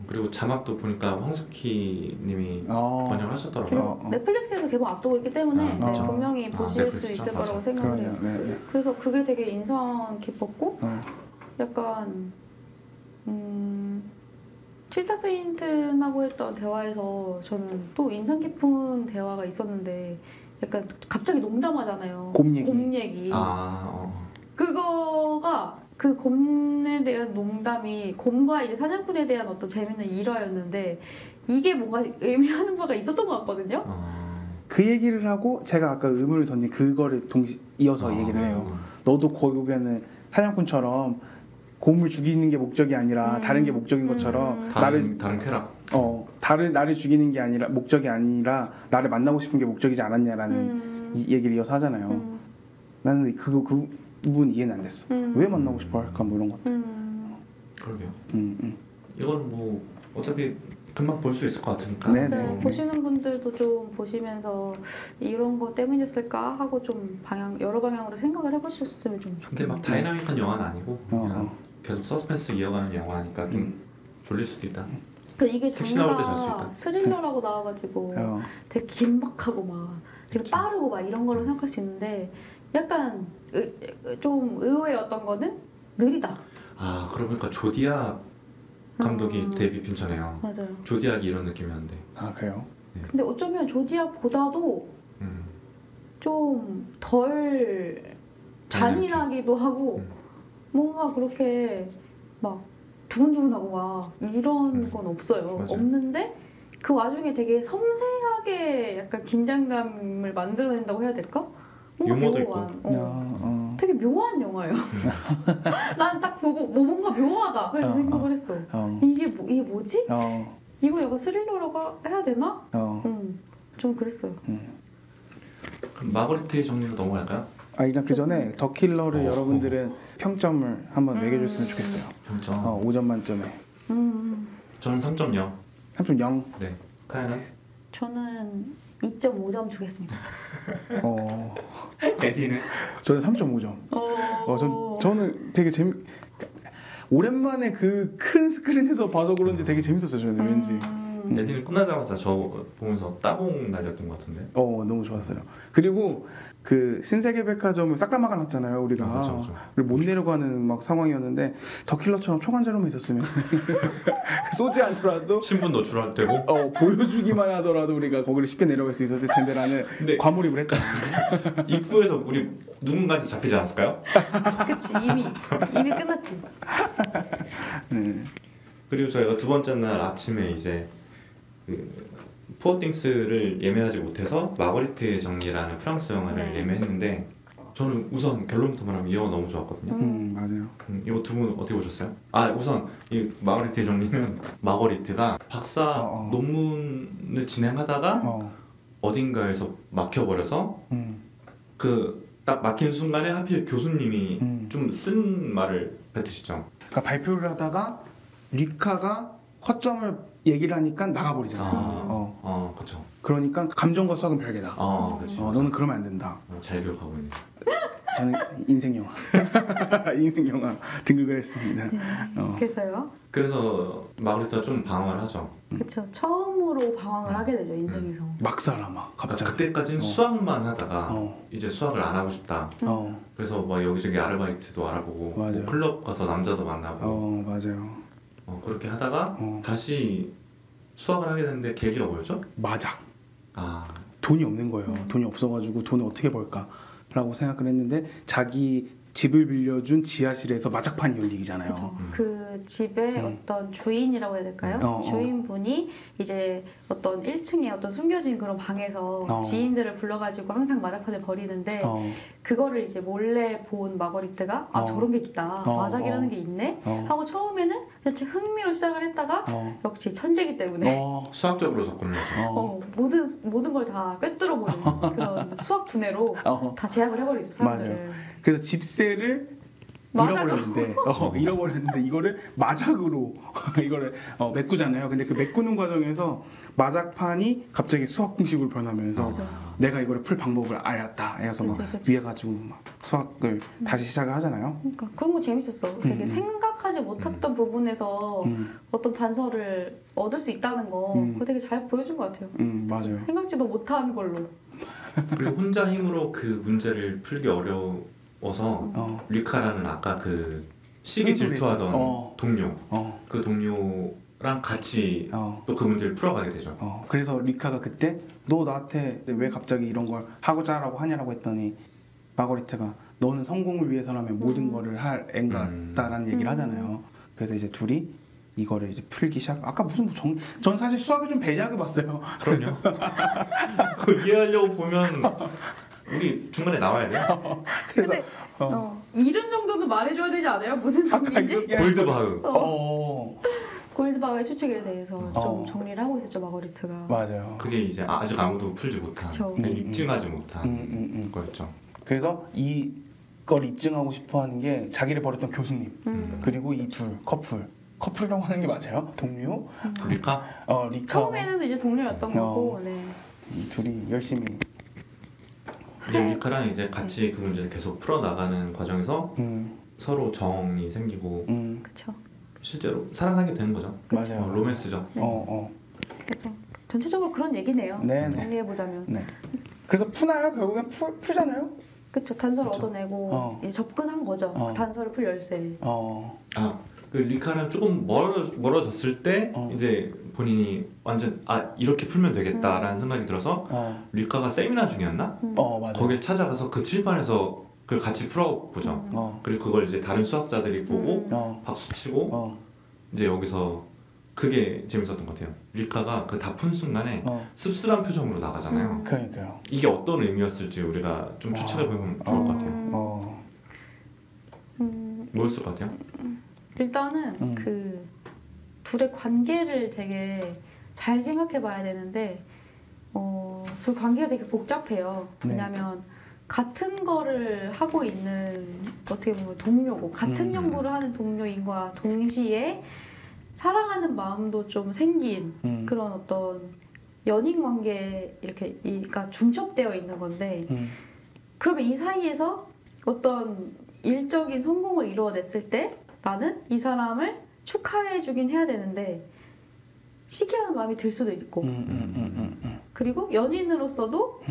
그리고 자막도 보니까 황석희 님이 번역을 하셨더라고요. 넷플릭스에서 개봉 앞두고 있기 때문에 분명히 보실 수 있을 거라고 생각을 해요. 네. 그래서 그게 되게 인상 깊었고 약간 틸다 스윈튼하고 했던 대화에서 저는 또 인상 깊은 대화가 있었는데 약간 갑자기 농담하잖아요. 곰 얘기. 그거가 그 곰에 대한 농담이 곰과 이제 사냥꾼에 대한 어떤 재밌는 일화였는데 이게 뭔가 의미하는 바가 있었던 것 같거든요. 그 얘기를 하고 제가 아까 의문을 던진 그거를 이어서 얘기를 해요. 너도 결국에는 사냥꾼처럼 곰을 죽이는 게 목적이 아니라 다른 게 목적인 것처럼 다른 쾌락. 나를 죽이는 게 아니라 목적이 아니라 나를 만나고 싶은 게 목적이지 않았냐라는 이 얘기를 이어서 하잖아요. 나는 그 부분 이해는 안 됐어. 왜 만나고 싶어 할까 뭐 이런 것. 그러게요. 이건 뭐 어차피 금방 볼 수 있을 것 같으니까. 맞아요. 보시는 분들도 좀 보시면서 이런 거 때문이었을까 하고 좀 여러 방향으로 생각을 해보셨으면 좀 좋겠네요. 근데 막 다이나믹한 영화는 아니고 그냥 계속 서스펜스 이어가는 영화니까 좀 졸릴 수도 있다. 그 이게 택시 나올 때 잘 수 있다. 장르가 스릴러라고 나와가지고 되게 긴박하고 막 되게 그쵸. 빠르고 막 이런 걸로 생각할 수 있는데 약간 좀 의외였던 거는 느리다. 아 그러고 보니까 조디악 감독이 데뷔 핀처네요. 맞아요. 조디악이 이런 느낌이었는데. 아 그래요? 근데 어쩌면 조디악보다도 좀 덜 잔인하기도 하고 뭔가 그렇게 막 두근두근하고 막 이런 건 없어요. 맞아요. 없는데 그 와중에 되게 섬세하게 약간 긴장감을 만들어낸다고 해야 될까? 뭔가 유머도 묘한, 되게 묘한 영화예요. 난 딱 보고 뭔가 묘하다 그래서 생각을 했어. 이게 뭐지? 이거 약간 스릴러라고 해야 되나? 좀 그랬어요. 그럼 마거리트의 정리로 넘어갈까요? 아 일단 그 전에 더 킬러를 여러분들은 평점을 한번 매겨줬으면 좋겠어요. 평점. 5점 만점에. 저는 3.0. 3.0. 네. 카야는? 저는 2.5점 주겠습니다. 에디는? 저는 3.5점. 저는 되게 오랜만에 그 큰 스크린에서 봐서 그런지 되게 재밌었어요. 저는 왠지. 에디는 끝나자마자 저 보면서 따봉 날렸던 것 같은데. 너무 좋았어요. 그리고 그 신세계백화점을 싹 다 막아놨잖아요 우리가. 그렇죠. 그리고 못 내려가는 막 상황이었는데 더 킬러처럼 초간제로만 있었으면 쏘지 않더라도 신분 노출되고 보여주기만 하더라도 우리가 거기를 쉽게 내려갈 수 있었을 텐데라는 근데 과몰입을 했다. 입구에서 우리 누군가한테 잡히지 않았을까요? 그치 이미 끝났지. 그리고 저희가 두 번째 날 아침에 이제 그 푸어띵스를 예매하지 못해서 마거리트의 정리라는 프랑스 영화를 예매했는데 저는 우선 결론부터 말하면 이 영화 너무 좋았거든요. 맞아요. 이거 두 분 어떻게 보셨어요? 우선 이 마거리트의 정리는 마거리트가 박사 논문을 진행하다가 어딘가에서 막혀버려서 그 딱 막힌 순간에 하필 교수님이 좀 쓴 말을 뱉으시죠. 그러니까 발표를 하다가 리카가 허점을 얘기를 하니까 나가버리잖아. 그렇죠. 그러니까 감정과 수학은 별개다. 그렇지. 너는 그러면 안 된다. 잘 기억하고 있네. 저는 인생 영화, 인생 영화 등극을 했습니다. 그래서요? 그래서 마거리트가 좀 방황을 하죠. 그렇죠. 처음으로 방황을 하게 되죠 인생에서. 막 살아 막 갑자기. 그때까지는 수학만 하다가 이제 수학을 안 하고 싶다. 그래서 막 여기저기 아르바이트도 알아보고 뭐 클럽 가서 남자도 만나고. 맞아요. 그렇게 하다가 다시 수학을 하게 됐는데 계기가 뭐였죠? 마작. 아 돈이 없는 거예요. 돈이 없어가지고 돈을 어떻게 벌까라고 생각을 했는데 자기 집을 빌려준 지하실에서 마작판이 열리잖아요. 그렇죠. 그 집의 어떤 주인이라고 해야 될까요? 주인분이 이제 어떤 1층에 어떤 숨겨진 그런 방에서 지인들을 불러가지고 항상 마작판을 벌이는데 그거를 이제 몰래 본 마거리트가 저런 게 있다. 마작이라는 게 있네? 하고 처음에는 그냥 흥미로 시작을 했다가 역시 천재기 때문에 수학적으로 접근을 해서 모든 걸 다 꿰뚫어보는 그런 수학 두뇌로 다 제압을 해버리죠 사람들을. 맞아요. 그래서 집세를 잃어버렸는데 이거를 마작으로 이거를 메꾸잖아요. 근데 그 메꾸는 과정에서 마작판이 갑자기 수학 공식으로 변하면서 내가 이거를 풀 방법을 알았다 해서 막 위에 가지고 막 수학을 다시 시작을 하잖아요. 그러니까 그런 거 재밌었어. 되게 생각하지 못했던 부분에서 어떤 단서를 얻을 수 있다는 거 그거 되게 잘 보여준 것 같아요. 맞아요. 생각지도 못한 걸로. 그리고 혼자 힘으로 그 문제를 풀기 어려워서 리카라는 아까 그 시기 질투하던 동료 그 동료랑 같이 또 그 문제를 풀어가게 되죠. 그래서 리카가 그때 너 나한테 왜 갑자기 이런 걸 하고자라고 하냐라고 했더니 마거리트가 너는 성공을 위해서라면 모든 거를 할 애 같다라는 얘기를 하잖아요. 그래서 이제 둘이 이거를 이제 풀기 시작. 아까 무슨 전 사실 수학을 좀 배제하게 봤어요. 그럼요. 그거 이해하려고 보면 우리 중간에 나와야 돼요. 그래서 이름 정도는 말해줘야 되지 않아요? 무슨 정리인지? 골드바흐. 골드바흐의 추측에 대해서 좀 정리를 하고 있었죠 마거리트가. 맞아요. 그게 이제 아직 아무도 풀지 못한, 입증하지 못한 거였죠. 그래서 이걸 입증하고 싶어하는 게 자기를 버렸던 교수님 그리고 이 둘 커플이라고 하는 게 맞아요? 동료? 리카? 리카. 처음에는 이제 동료였던 거고, 이 둘이 열심히. 리카랑 이제 같이 그 문제를 계속 풀어 나가는 과정에서 서로 정이 생기고. 그렇죠. 실제로 사랑하게 되는 거죠. 맞아요. 로맨스죠. 그렇죠. 전체적으로 그런 얘기네요. 네, 네. 정리해보자면. 네. 그래서 푸나요? 결국엔 푸잖아요? 그쵸. 단서를 그쵸. 얻어내고 이제 접근한 거죠. 그 단서를 풀 열쇠. 그 리카랑 조금 멀어졌을 때 이제 본인이 완전 이렇게 풀면 되겠다라는 생각이 들어서 리카가 세미나 중이었나? 맞아. 거길 찾아가서 그 칠판에서 그걸 같이 풀어보죠. 그리고 그걸 이제 다른 수학자들이 보고 박수치고 이제 여기서 그게 재밌었던 것 같아요. 리카가 그 다 푼 순간에 씁쓸한 표정으로 나가잖아요. 그러니까요. 이게 어떤 의미였을지 우리가 좀 추측해보면 좋을 것 같아요. 뭐였을 것 같아요? 일단은 그 둘의 관계를 되게 잘 생각해봐야 되는데 둘 관계가 되게 복잡해요. 네. 왜냐하면 같은 거를 하고 있는 어떻게 보면 동료고 같은 연구를 하는 동료인과 동시에 사랑하는 마음도 좀 생긴 그런 어떤 연인 관계 이렇게 그러니까 중첩되어 있는 건데 그러면 이 사이에서 어떤 일적인 성공을 이루어냈을 때 나는 이 사람을 축하해주긴 해야 되는데 시기하는 마음이 들 수도 있고 그리고 연인으로서도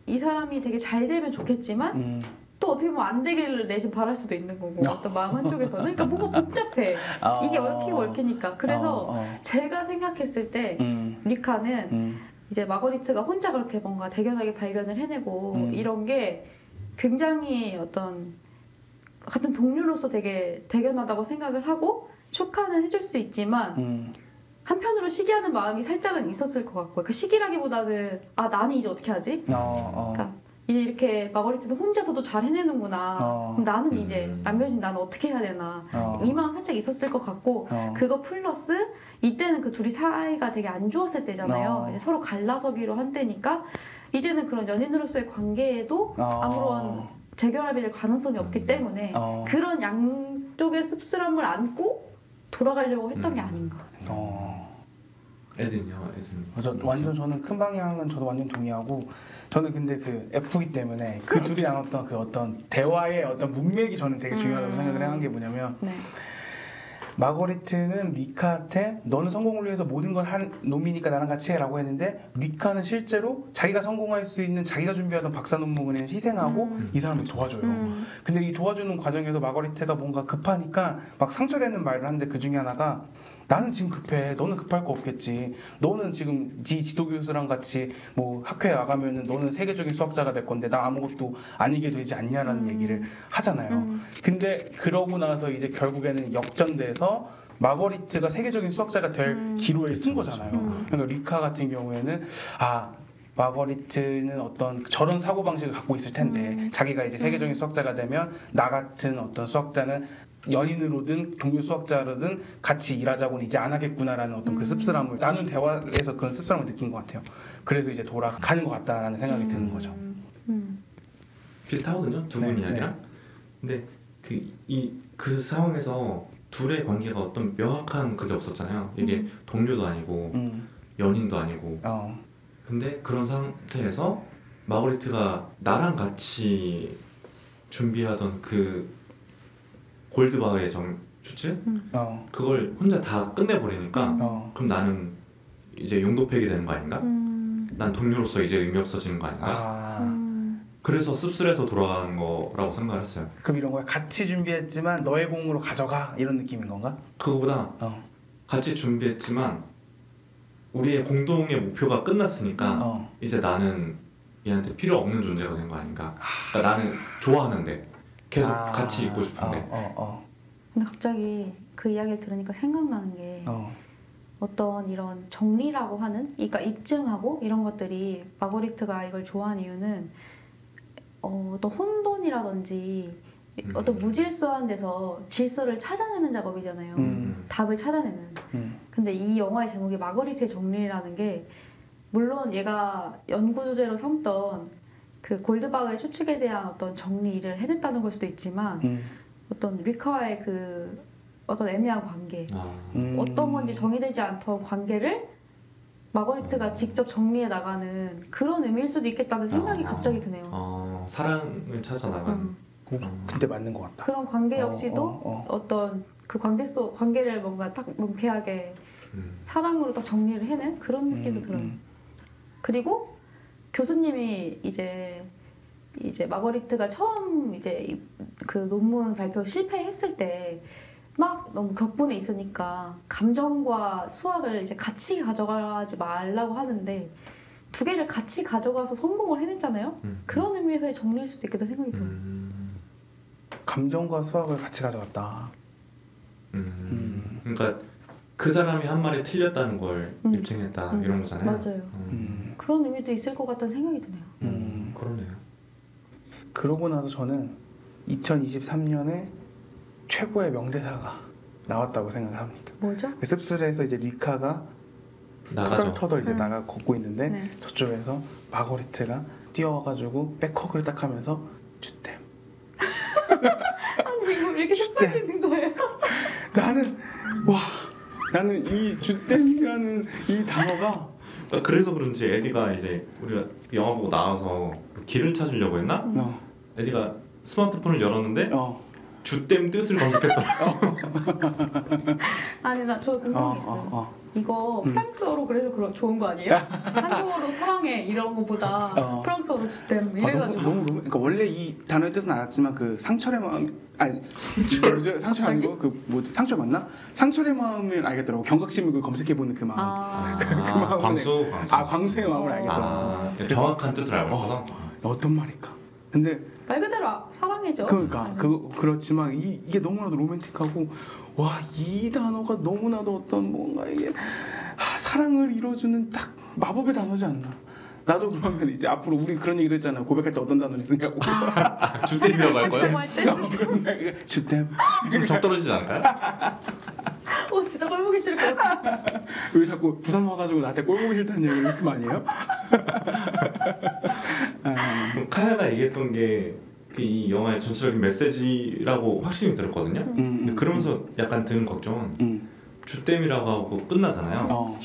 이 사람이 되게 잘 되면 좋겠지만 또 어떻게 보면 안 되기를 내심 바랄 수도 있는 거고 어떤 마음 한쪽에서는 그러니까 뭐가 복잡해. 이게 얽히고 얽히니까 그래서 제가 생각했을 때 리카는 이제 마거리트가 혼자 그렇게 뭔가 대견하게 발견을 해내고 이런 게 굉장히 어떤 같은 동료로서 되게 대견하다고 생각을 하고 축하는 해줄 수 있지만 한편으로 시기하는 마음이 살짝은 있었을 것 같고요. 그 시기라기보다는 나는 이제 어떻게 하지? 그러니까 이제 이렇게 마거리트도 혼자서도 잘 해내는구나. 그럼 나는 이제 남편인 나는 어떻게 해야 되나. 이 마음 살짝 있었을 것 같고 그거 플러스 이때는 그 둘이 사이가 되게 안 좋았을 때잖아요. 이제 서로 갈라서기로 한 때니까 이제는 그런 연인으로서의 관계에도 아무런 재결합이 될 가능성이 없기 때문에 그런 양쪽의 씁쓸함을 안고 돌아가려고 했던 게 아닌가. 에든요, 에든. 완전 저는 큰 방향은 저도 완전 동의하고 저는 근데 그 F이기 때문에 그 둘이 나눴던 그 어떤 대화의 어떤 문맥이 저는 되게 중요하다고 생각을 한 게 뭐냐면 마거리트는 리카한테 너는 성공을 위해서 모든 걸 한 놈이니까 나랑 같이 해라고 했는데 리카는 실제로 자기가 성공할 수 있는 자기가 준비하던 박사 논문을 희생하고 이 사람을 도와줘요. 근데 이 도와주는 과정에서 마거리트가 뭔가 급하니까 막 상처되는 말을 하는데 그 중에 하나가 나는 지금 급해. 너는 급할 거 없겠지. 너는 지금 네 지도교수랑 같이 뭐 학회에 나가면은 너는 세계적인 수학자가 될 건데 나 아무것도 아니게 되지 않냐라는 얘기를 하잖아요. 근데 그러고 나서 이제 결국에는 역전돼서 마거리트가 세계적인 수학자가 될 기로에 쓴 거잖아요. 그러니까 리카 같은 경우에는 마거리트는 어떤 저런 사고방식을 갖고 있을 텐데 자기가 이제 세계적인 수학자가 되면 나 같은 어떤 수학자는 연인으로든 동료 수학자로든 같이 일하자고는 이제 안 하겠구나라는 어떤 그 씁쓸함을 나눈 대화에서 그런 씁쓸함을 느낀 것 같아요. 그래서 이제 돌아가는 것 같다라는 생각이 드는 거죠. 비슷하거든요, 두 분 이야기랑. 근데 그 상황에서 둘의 관계가 어떤 명확한 그게 없었잖아요. 이게 동료도 아니고 연인도 아니고. 근데 그런 상태에서 마거리트가 나랑 같이 준비하던 그 골드바의 추측? 그걸 혼자 다 끝내버리니까 그럼 나는 이제 용도팩이 되는 거 아닌가? 난 동료로서 이제 의미 없어지는 거 아닌가? 그래서 씁쓸해서 돌아가는 거라고 생각을 했어요. 그럼 이런 거야? 같이 준비했지만 너의 공으로 가져가 이런 느낌인 건가? 그거보다 같이 준비했지만 우리의 공동의 목표가 끝났으니까 이제 나는 얘한테 필요 없는 존재가 된 거 아닌가? 그러니까 나는 좋아하는데 계속 같이 있고 싶은데. 근데 갑자기 그 이야기를 들으니까 생각나는 게 어떤 이런 정리라고 하는, 그러니까 입증하고 이런 것들이 마거리트가 이걸 좋아하는 이유는 어떤 혼돈이라든지 어떤 무질서한 데서 질서를 찾아내는 작업이잖아요. 답을 찾아내는. 근데 이 영화의 제목이 마거리트의 정리라는 게 물론 얘가 연구 주제로 삼던 그 골드바그의 추측에 대한 어떤 정리를 해냈다는 걸 수도 있지만 어떤 리카와의 그 어떤 애매한 관계 어떤 건지 정의되지 않던 관계를 마거리트가 직접 정리해 나가는 그런 의미일 수도 있겠다는 생각이 갑자기 사랑을 찾아 나가는. 근데 맞는 것 같다. 그런 관계 역시도 어떤 그 관계를 뭔가 딱 명쾌하게 사랑으로 딱 정리를 해낸 그런 느낌도 들어요. 그리고 교수님이 이제 마거리트가 처음 이제 그 논문 발표 실패했을 때 막 너무 격분해 있으니까 감정과 수학을 이제 같이 가져가지 말라고 하는데 두 개를 같이 가져가서 성공을 해냈잖아요. 그런 의미에서의 정리일 수도 있겠다 생각이 들어요. 감정과 수학을 같이 가져갔다. 그러니까 그 사람이 한 말이 틀렸다는 걸 입증했다 이런 거잖아요. 맞아요. 그런 의미도 있을 것 같다는 생각이 드네요. 그러네요. 그러고 나서 저는 2023년에 최고의 명대사가 나왔다고 생각을 합니다. 뭐죠? 씁쓸해서 이제 리카가 나가죠. 터덜 이제 나가 걷고 있는데 네. 저쪽에서 마거리트가 뛰어와가지고 백허그를 딱 하면서 주댐. 아니 이거 왜 이렇게 속삭이는 거예요? 나는 이 주댐이라는 이 단어가 그래서 그런지 에디가 이제 우리가 영화 보고 나와서 길을 찾으려고 했나? 에디가 스마트폰을 열었는데 주댐 뜻을 검색했더라. 아니 저 궁금한 게 있어요. 이거 프랑스어로 그래서 좋은 거 아니에요? 한국어로 사랑해 이런 거보다 프랑스어로 주댐 이래가지고 너무 그러니까 원래 이 단어의 뜻은 알았지만 그 상철의 마음 아니 상처 아니고 그 뭐지 상처 맞나? 상철의 마음을 알겠더라고. 경각심을 검색해보는 그 마음. 그 마음을 광수. 광수의 마음을 알겠더라고. 정확한 뜻을 알고 싶어서 어떤 말일까? 근데 말 그대로 사랑해죠. 그러니까 그렇지만 이게 너무나도 로맨틱하고 와 이 단어가 너무나도 어떤 뭔가 이게 사랑을 이뤄주는 딱 마법의 단어지 않나. 나도 그러면 이제 앞으로 우리 그런 얘기도 했잖아. 고백할 때 어떤 단어를 쓰냐고. 주댐이라고 할 거예요? 주댐. 좀 적떨어지지 않을까요? 진짜 꼴보기 싫을 것 같아. 왜 자꾸 부산 와가지고 나한테 꼴보기 싫다는 얘기를 이렇게 많이 해요? 카야가 얘기했던 게 이 영화의 전체적인 메시지라고 확신이 들었거든요. 근데 그러면서 약간 드는 걱정은 주댐이라고 하고 끝나잖아요.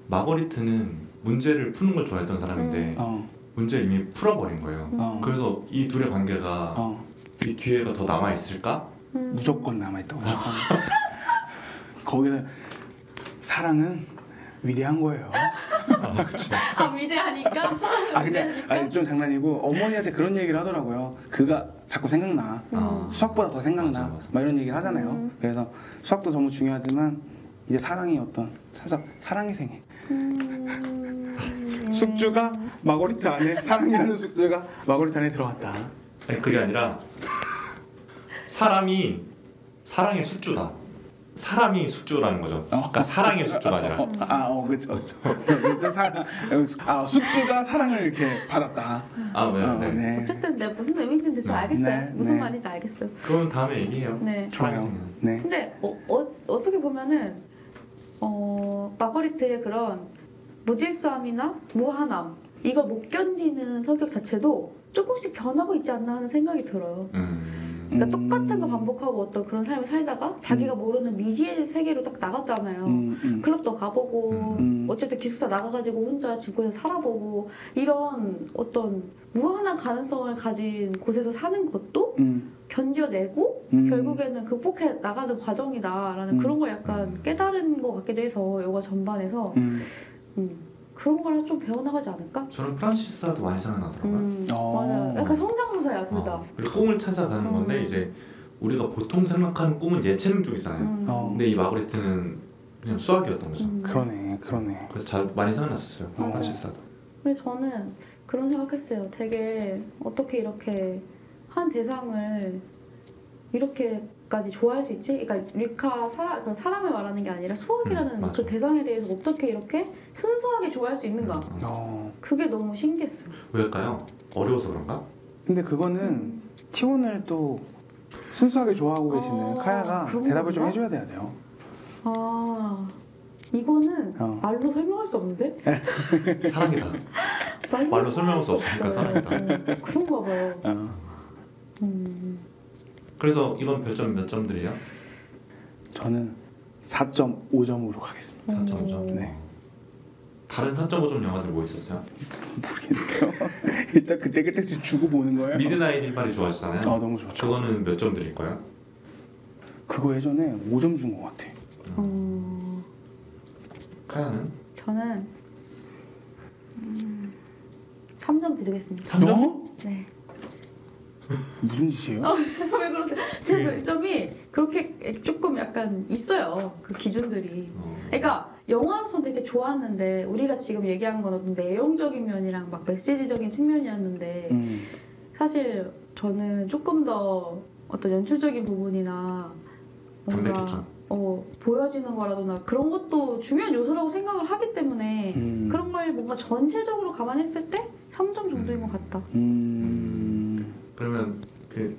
마거리트는 문제를 푸는 걸 좋아했던 사람인데 문제를 이미 풀어버린 거예요. 그래서 이 둘의 관계가 이 뒤에가 더 남아있을까? 무조건 남아있다고 생각합니다. 거기서 사랑은 위대한 거예요. 그렇죠. 위대하니까? 사랑은 위대하니까? 근데 좀 장난이고 어머니한테 그런 얘기를 하더라고요. 그가 자꾸 생각나. 수학보다 더 생각나. 맞아. 막 이런 얘기를 하잖아요. 그래서 수학도 너무 중요하지만 이제 사랑이 어떤 사랑의 생애. 숙주가 마거리트 안에 사랑이라는 숙주가 마거리트 안에 들어왔다. 아니, 그게 아니라 사람이 사랑의 숙주다. 사람이 숙주라는 거죠. 그러니까 사랑의 숙주가 아니라. 그렇죠. 숙주가 사랑을 이렇게 받았다. 네. 네. 어쨌든 내가 무슨 의미인지 대충 알겠어요. 네, 무슨 네. 말인지 알겠어요. 그건 다음에 얘기해요. 네. 좋아요. 네. 근데 어떻게 보면은 마거리트의 그런 무질서함이나 무한함 이걸 못 견디는 성격 자체도 조금씩 변하고 있지 않나 하는 생각이 들어요. 그러니까 똑같은 거 반복하고 어떤 그런 삶을 살다가 자기가 모르는 미지의 세계로 딱 나갔잖아요. 클럽도 가보고 어쨌든 기숙사 나가가지고 혼자 집구에서 살아보고 이런 어떤 무한한 가능성을 가진 곳에서 사는 것도 견뎌내고 결국에는 극복해 나가는 과정이다라는 그런 걸 약간 깨달은 것 같기도 해서 영화 전반에서 그런 걸 좀 배워나가지 않을까? 저는 프란시스도 많이 생각나더라고요. 맞아요. 약간 성장소사야 둘 다. 그리고 꿈을 찾아가는 건데 이제 우리가 보통 생각하는 꿈은 예체능 쪽이잖아요. 근데 이 마거리트는 그냥 수학이었던 거죠. 그러네. 그래서 많이 생각났었어요. 맞아요. 프란시스도. 근데 저는 그런 생각했어요. 되게 어떻게 이렇게 한 대상을 이렇게까지 좋아할 수 있지? 그러니까 리카 사람을 말하는 게 아니라 수학이라는 그 대상에 대해서 어떻게 이렇게 순수하게 좋아할 수 있는가? 그게 너무 신기했어요. 왜일까요? 어려워서 그런가? 근데 그거는 T1을 또 순수하게 좋아하고 계시는 카야가 그런 대답을 좀 건가? 해줘야 돼요. 이거는 말로 설명할 수 없는데? 사랑이다. 말로 설명할 수 없으니까 사랑이다. 그런가 봐요. 그래서 이건 별점 몇 점 드려요? 저는 4.5점으로 가겠습니다. 4.5점. 네. 다른 4.5점 영화들 뭐 있었어요? 모르겠네요. 일단 그때그때 주고 보는 거예요. 미드나잇 일발이 좋아하시잖아요. 너무 좋죠. 그거는 몇 점 드릴 거예요? 그거 예전에 5점 준 것 같아. 카야는? 저는 3점 드리겠습니다. 3점? 네. 무슨 짓이에요? 왜 그러세요? 제 별점이 그렇게 조금 약간 있어요. 그 기준들이. 그러니까 영화로서 되게 좋았는데 우리가 지금 얘기한 건 어떤 내용적인 면이랑 막 메시지적인 측면이었는데 사실 저는 조금 더 어떤 연출적인 부분이나 뭔가 담백했죠. 보여지는 거라도나 그런 것도 중요한 요소라고 생각을 하기 때문에 그런 걸 뭔가 전체적으로 감안했을 때 3점 정도인 것 같다. 그러면 그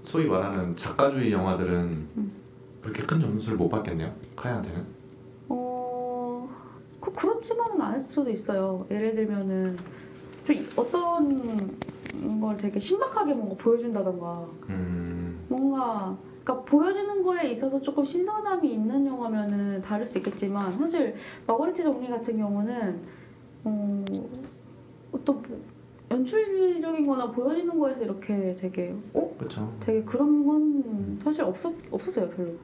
소위 말하는 작가주의 영화들은 그렇게 큰 점수를 못 받겠네요. 카야한테는. 그렇지만은 않을 수도 있어요. 예를 들면은 좀 어떤 걸 되게 신박하게 뭔가 보여준다던가 뭔가 그러니까 보여지는 거에 있어서 조금 신선함이 있는 영화면은 다를 수 있겠지만 사실 마거리트 정리 같은 경우는 어떤 연출적인 거나 보여지는 거에서 이렇게 되게 그렇죠. 되게 그런 건 사실 없었어요 별로.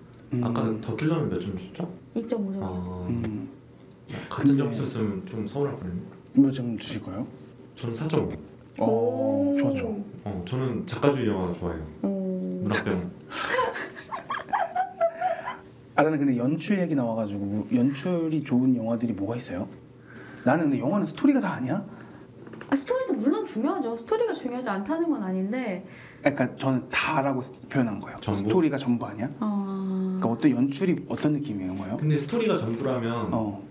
아까 더 킬러는 몇 점 줬죠? 2.5점. 같은 점 있었으면 좀 서운할 뻔했네. 몇 점 주실 거예요? 저는 4.5. 좋았죠. 저는 작가주의 영화 좋아해요. 문학병. 나는 근데 연출 얘기 나와가지고 연출이 좋은 영화들이 뭐가 있어요? 나는 근데 영화는 스토리가 다 아니야? 스토리도 물론 중요하죠. 스토리가 중요하지 않다는 건 아닌데. 그러니까 저는 다라고 표현한 거예요. 전부? 스토리가 전부 아니야? 그러니까 어떤 연출이 어떤 느낌이에요, 거예요? 근데 스토리가 전부라면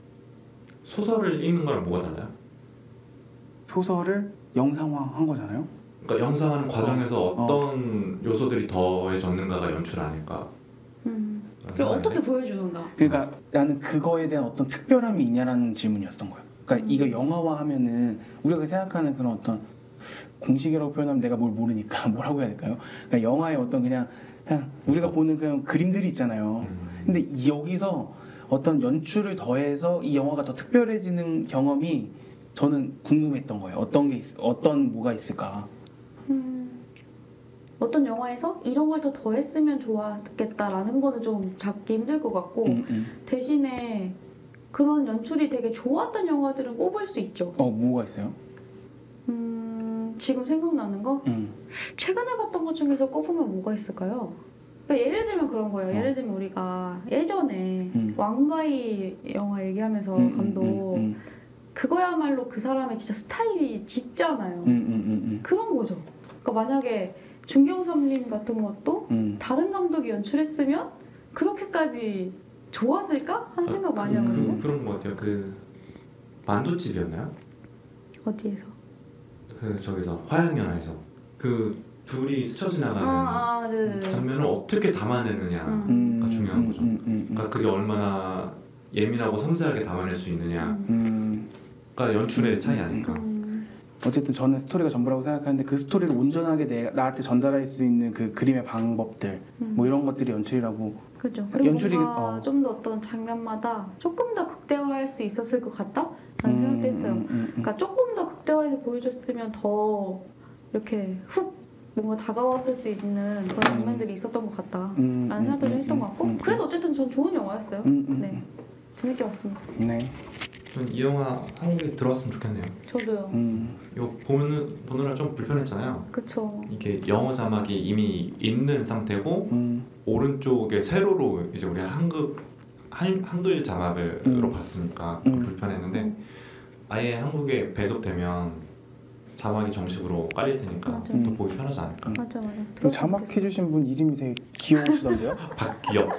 소설을 읽는 거랑 뭐가 달라요? 소설을 영상화한 거잖아요. 그러니까 영상하는 과정에서 어떤 요소들이 더해졌는가가 연출 아닐까? 그걸 어떻게 보여주는가? 그러니까 나는 그거에 대한 어떤 특별함이 있냐라는 질문이었던 거예요. 그러니까 이거 영화화하면은 우리가 생각하는 그런 어떤 공식이라고 표현하면 내가 뭘 모르니까 뭐라고 해야 될까요? 그러니까 영화의 어떤 그냥 우리가 보는 그냥 그림들이 있잖아요. 근데 여기서 어떤 연출을 더해서 이 영화가 더 특별해지는 경험이 저는 궁금했던 거예요. 어떤 뭐가 있을까? 어떤 영화에서 이런 걸 더 더했으면 좋았겠다라는 거는 좀 잡기 힘들 것 같고 대신에 그런 연출이 되게 좋았던 영화들은 꼽을 수 있죠. 뭐가 있어요? 지금 생각나는 거? 최근에 봤던 것 중에서 꼽으면 뭐가 있을까요? 그러니까 예를 들면 그런 거예요. 예를 들면 우리가 예전에 왕가이 영화 얘기하면서 감독 그거야말로 그 사람의 진짜 스타일이 짙잖아요. 그런 거죠. 그러니까 만약에 중경섬림 같은 것도 다른 감독이 연출했으면 그렇게까지 좋았을까? 하는 생각 많이 하거든요. 그런 거 같아요. 그 만두집이었나요? 어디에서? 그 저기서 화양연화에서 그 둘이 스쳐 지나가는 장면을 어떻게 담아내느냐가 중요한 거죠. 그러니까 그게 얼마나 예민하고 섬세하게 담아낼 수 있느냐가 연출의 차이 아닐까. 어쨌든 저는 스토리가 전부라고 생각하는데 그 스토리를 온전하게 나한테 전달할 수 있는 그 그림의 방법들 뭐 이런 것들이 연출이라고. 그렇죠. 그리고 연출이 좀 더 어떤 장면마다 조금 더 극대화할 수 있었을 것 같다라는 생각도 했어요. 그러니까 조금 더 극대화해서 보여줬으면 더 이렇게 훅 뭔가 다가왔을 수 있는 그런 장면들이 있었던 것 같다라는 생각도 좀 했던 것 같고 그래도 어쨌든 전 좋은 영화였어요. 네, 재밌게 봤습니다. 네. 전 이 영화 한국에 들어왔으면 좋겠네요. 저도요. 이거 보느라 좀 불편했잖아요. 그쵸. 이게 영어 자막이 이미 있는 상태고 오른쪽에 세로로 이제 우리 한글 자막으로 봤으니까 불편했는데 아예 한국에 배급되면 자막이 정식으로 깔릴 테니까 더 보기 편하지 않을까. 맞아. 그 자막 해주신 분 이름이 되게 귀여우시던데요? 박기엽.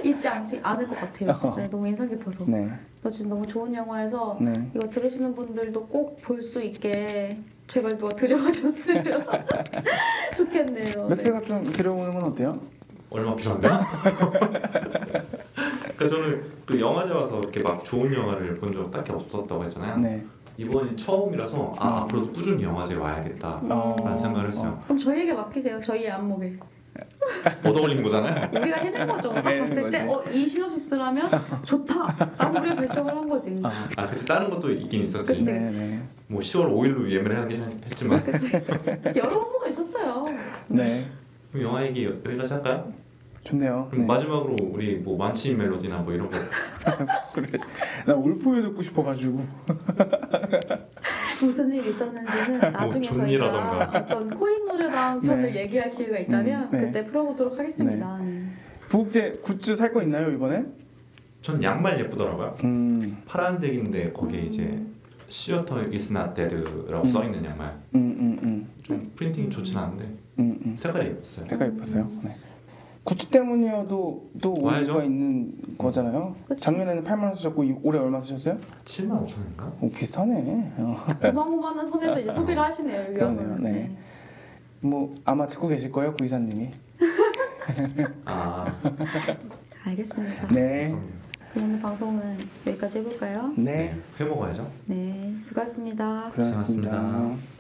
잊지 않을 것 같아요. 네, 너무 인상 깊어서. 네. 어쨌든 너무 좋은 영화여서 네. 이거 들으시는 분들도 꼭 볼 수 있게 제발 누가 들여와줬으면 좋겠네요. 맥스가 좀 들어오는 건 어때요? 얼마 필요한데요? 그러니까 저는 그 영화제 와서 이렇게 막 좋은 영화를 본 적 딱히 없었다고 했잖아요. 네. 이번이 처음이라서 앞으로도 꾸준히 영화제 와야겠다라는 생각을 했어요. 그럼 저희에게 맡기세요. 저희의 안목에. 얻어 걸린 거잖아요. 우리가 해낸 거죠. 딱 봤을 때 이 시놉시스라면 좋다 라고 우리가 결정을 한 거지. 그치. 다른 것도 있긴 있었지. 그치. 네. 뭐 10월 5일로 예매를 하긴 했지만 그치. 여러 후보가 있었어요. 네. 그럼 영화 얘기 여기까지 할까요? 좋네요. 그럼 마지막으로 우리 뭐 만취인 멜로디나 뭐 이런 거. 무슨 소리야? 나 울프에 듣고 싶어가지고. 무슨 일이 있었는지는 나중에 저희가 존니라던가. 어떤 코인 노래방 편을 네. 얘기할 기회가 있다면 네. 그때 풀어보도록 하겠습니다. 네. 부국제 굿즈 살 거 있나요 이번에? 전 양말 예쁘더라고요. 파란색인데 거기에 이제 시어터 is not dead라고 써있는 양말. 좀 프린팅이 좋진 않은데 색깔이 예뻤어요. 색깔 예뻤어요. 네. 굿즈 때문이어도 또 와야죠. 오류가 있는 거잖아요. 그쵸. 작년에는 8만 원 쓰셨고 올해 얼마 쓰셨어요? 7만 5천인가? 오 비슷하네. 고만고만한 손에도 이제 소비를 하시네요. 여기 그러네요. 와서는. 네. 뭐 아마 듣고 계실 거예요 구이사님이. 아, 알겠습니다. 네. 감사합니다. 그럼 오늘 방송은 여기까지 해볼까요? 네. 회 먹어야죠. 네, 수고하셨습니다. 고생하셨습니다. 고생하셨습니다.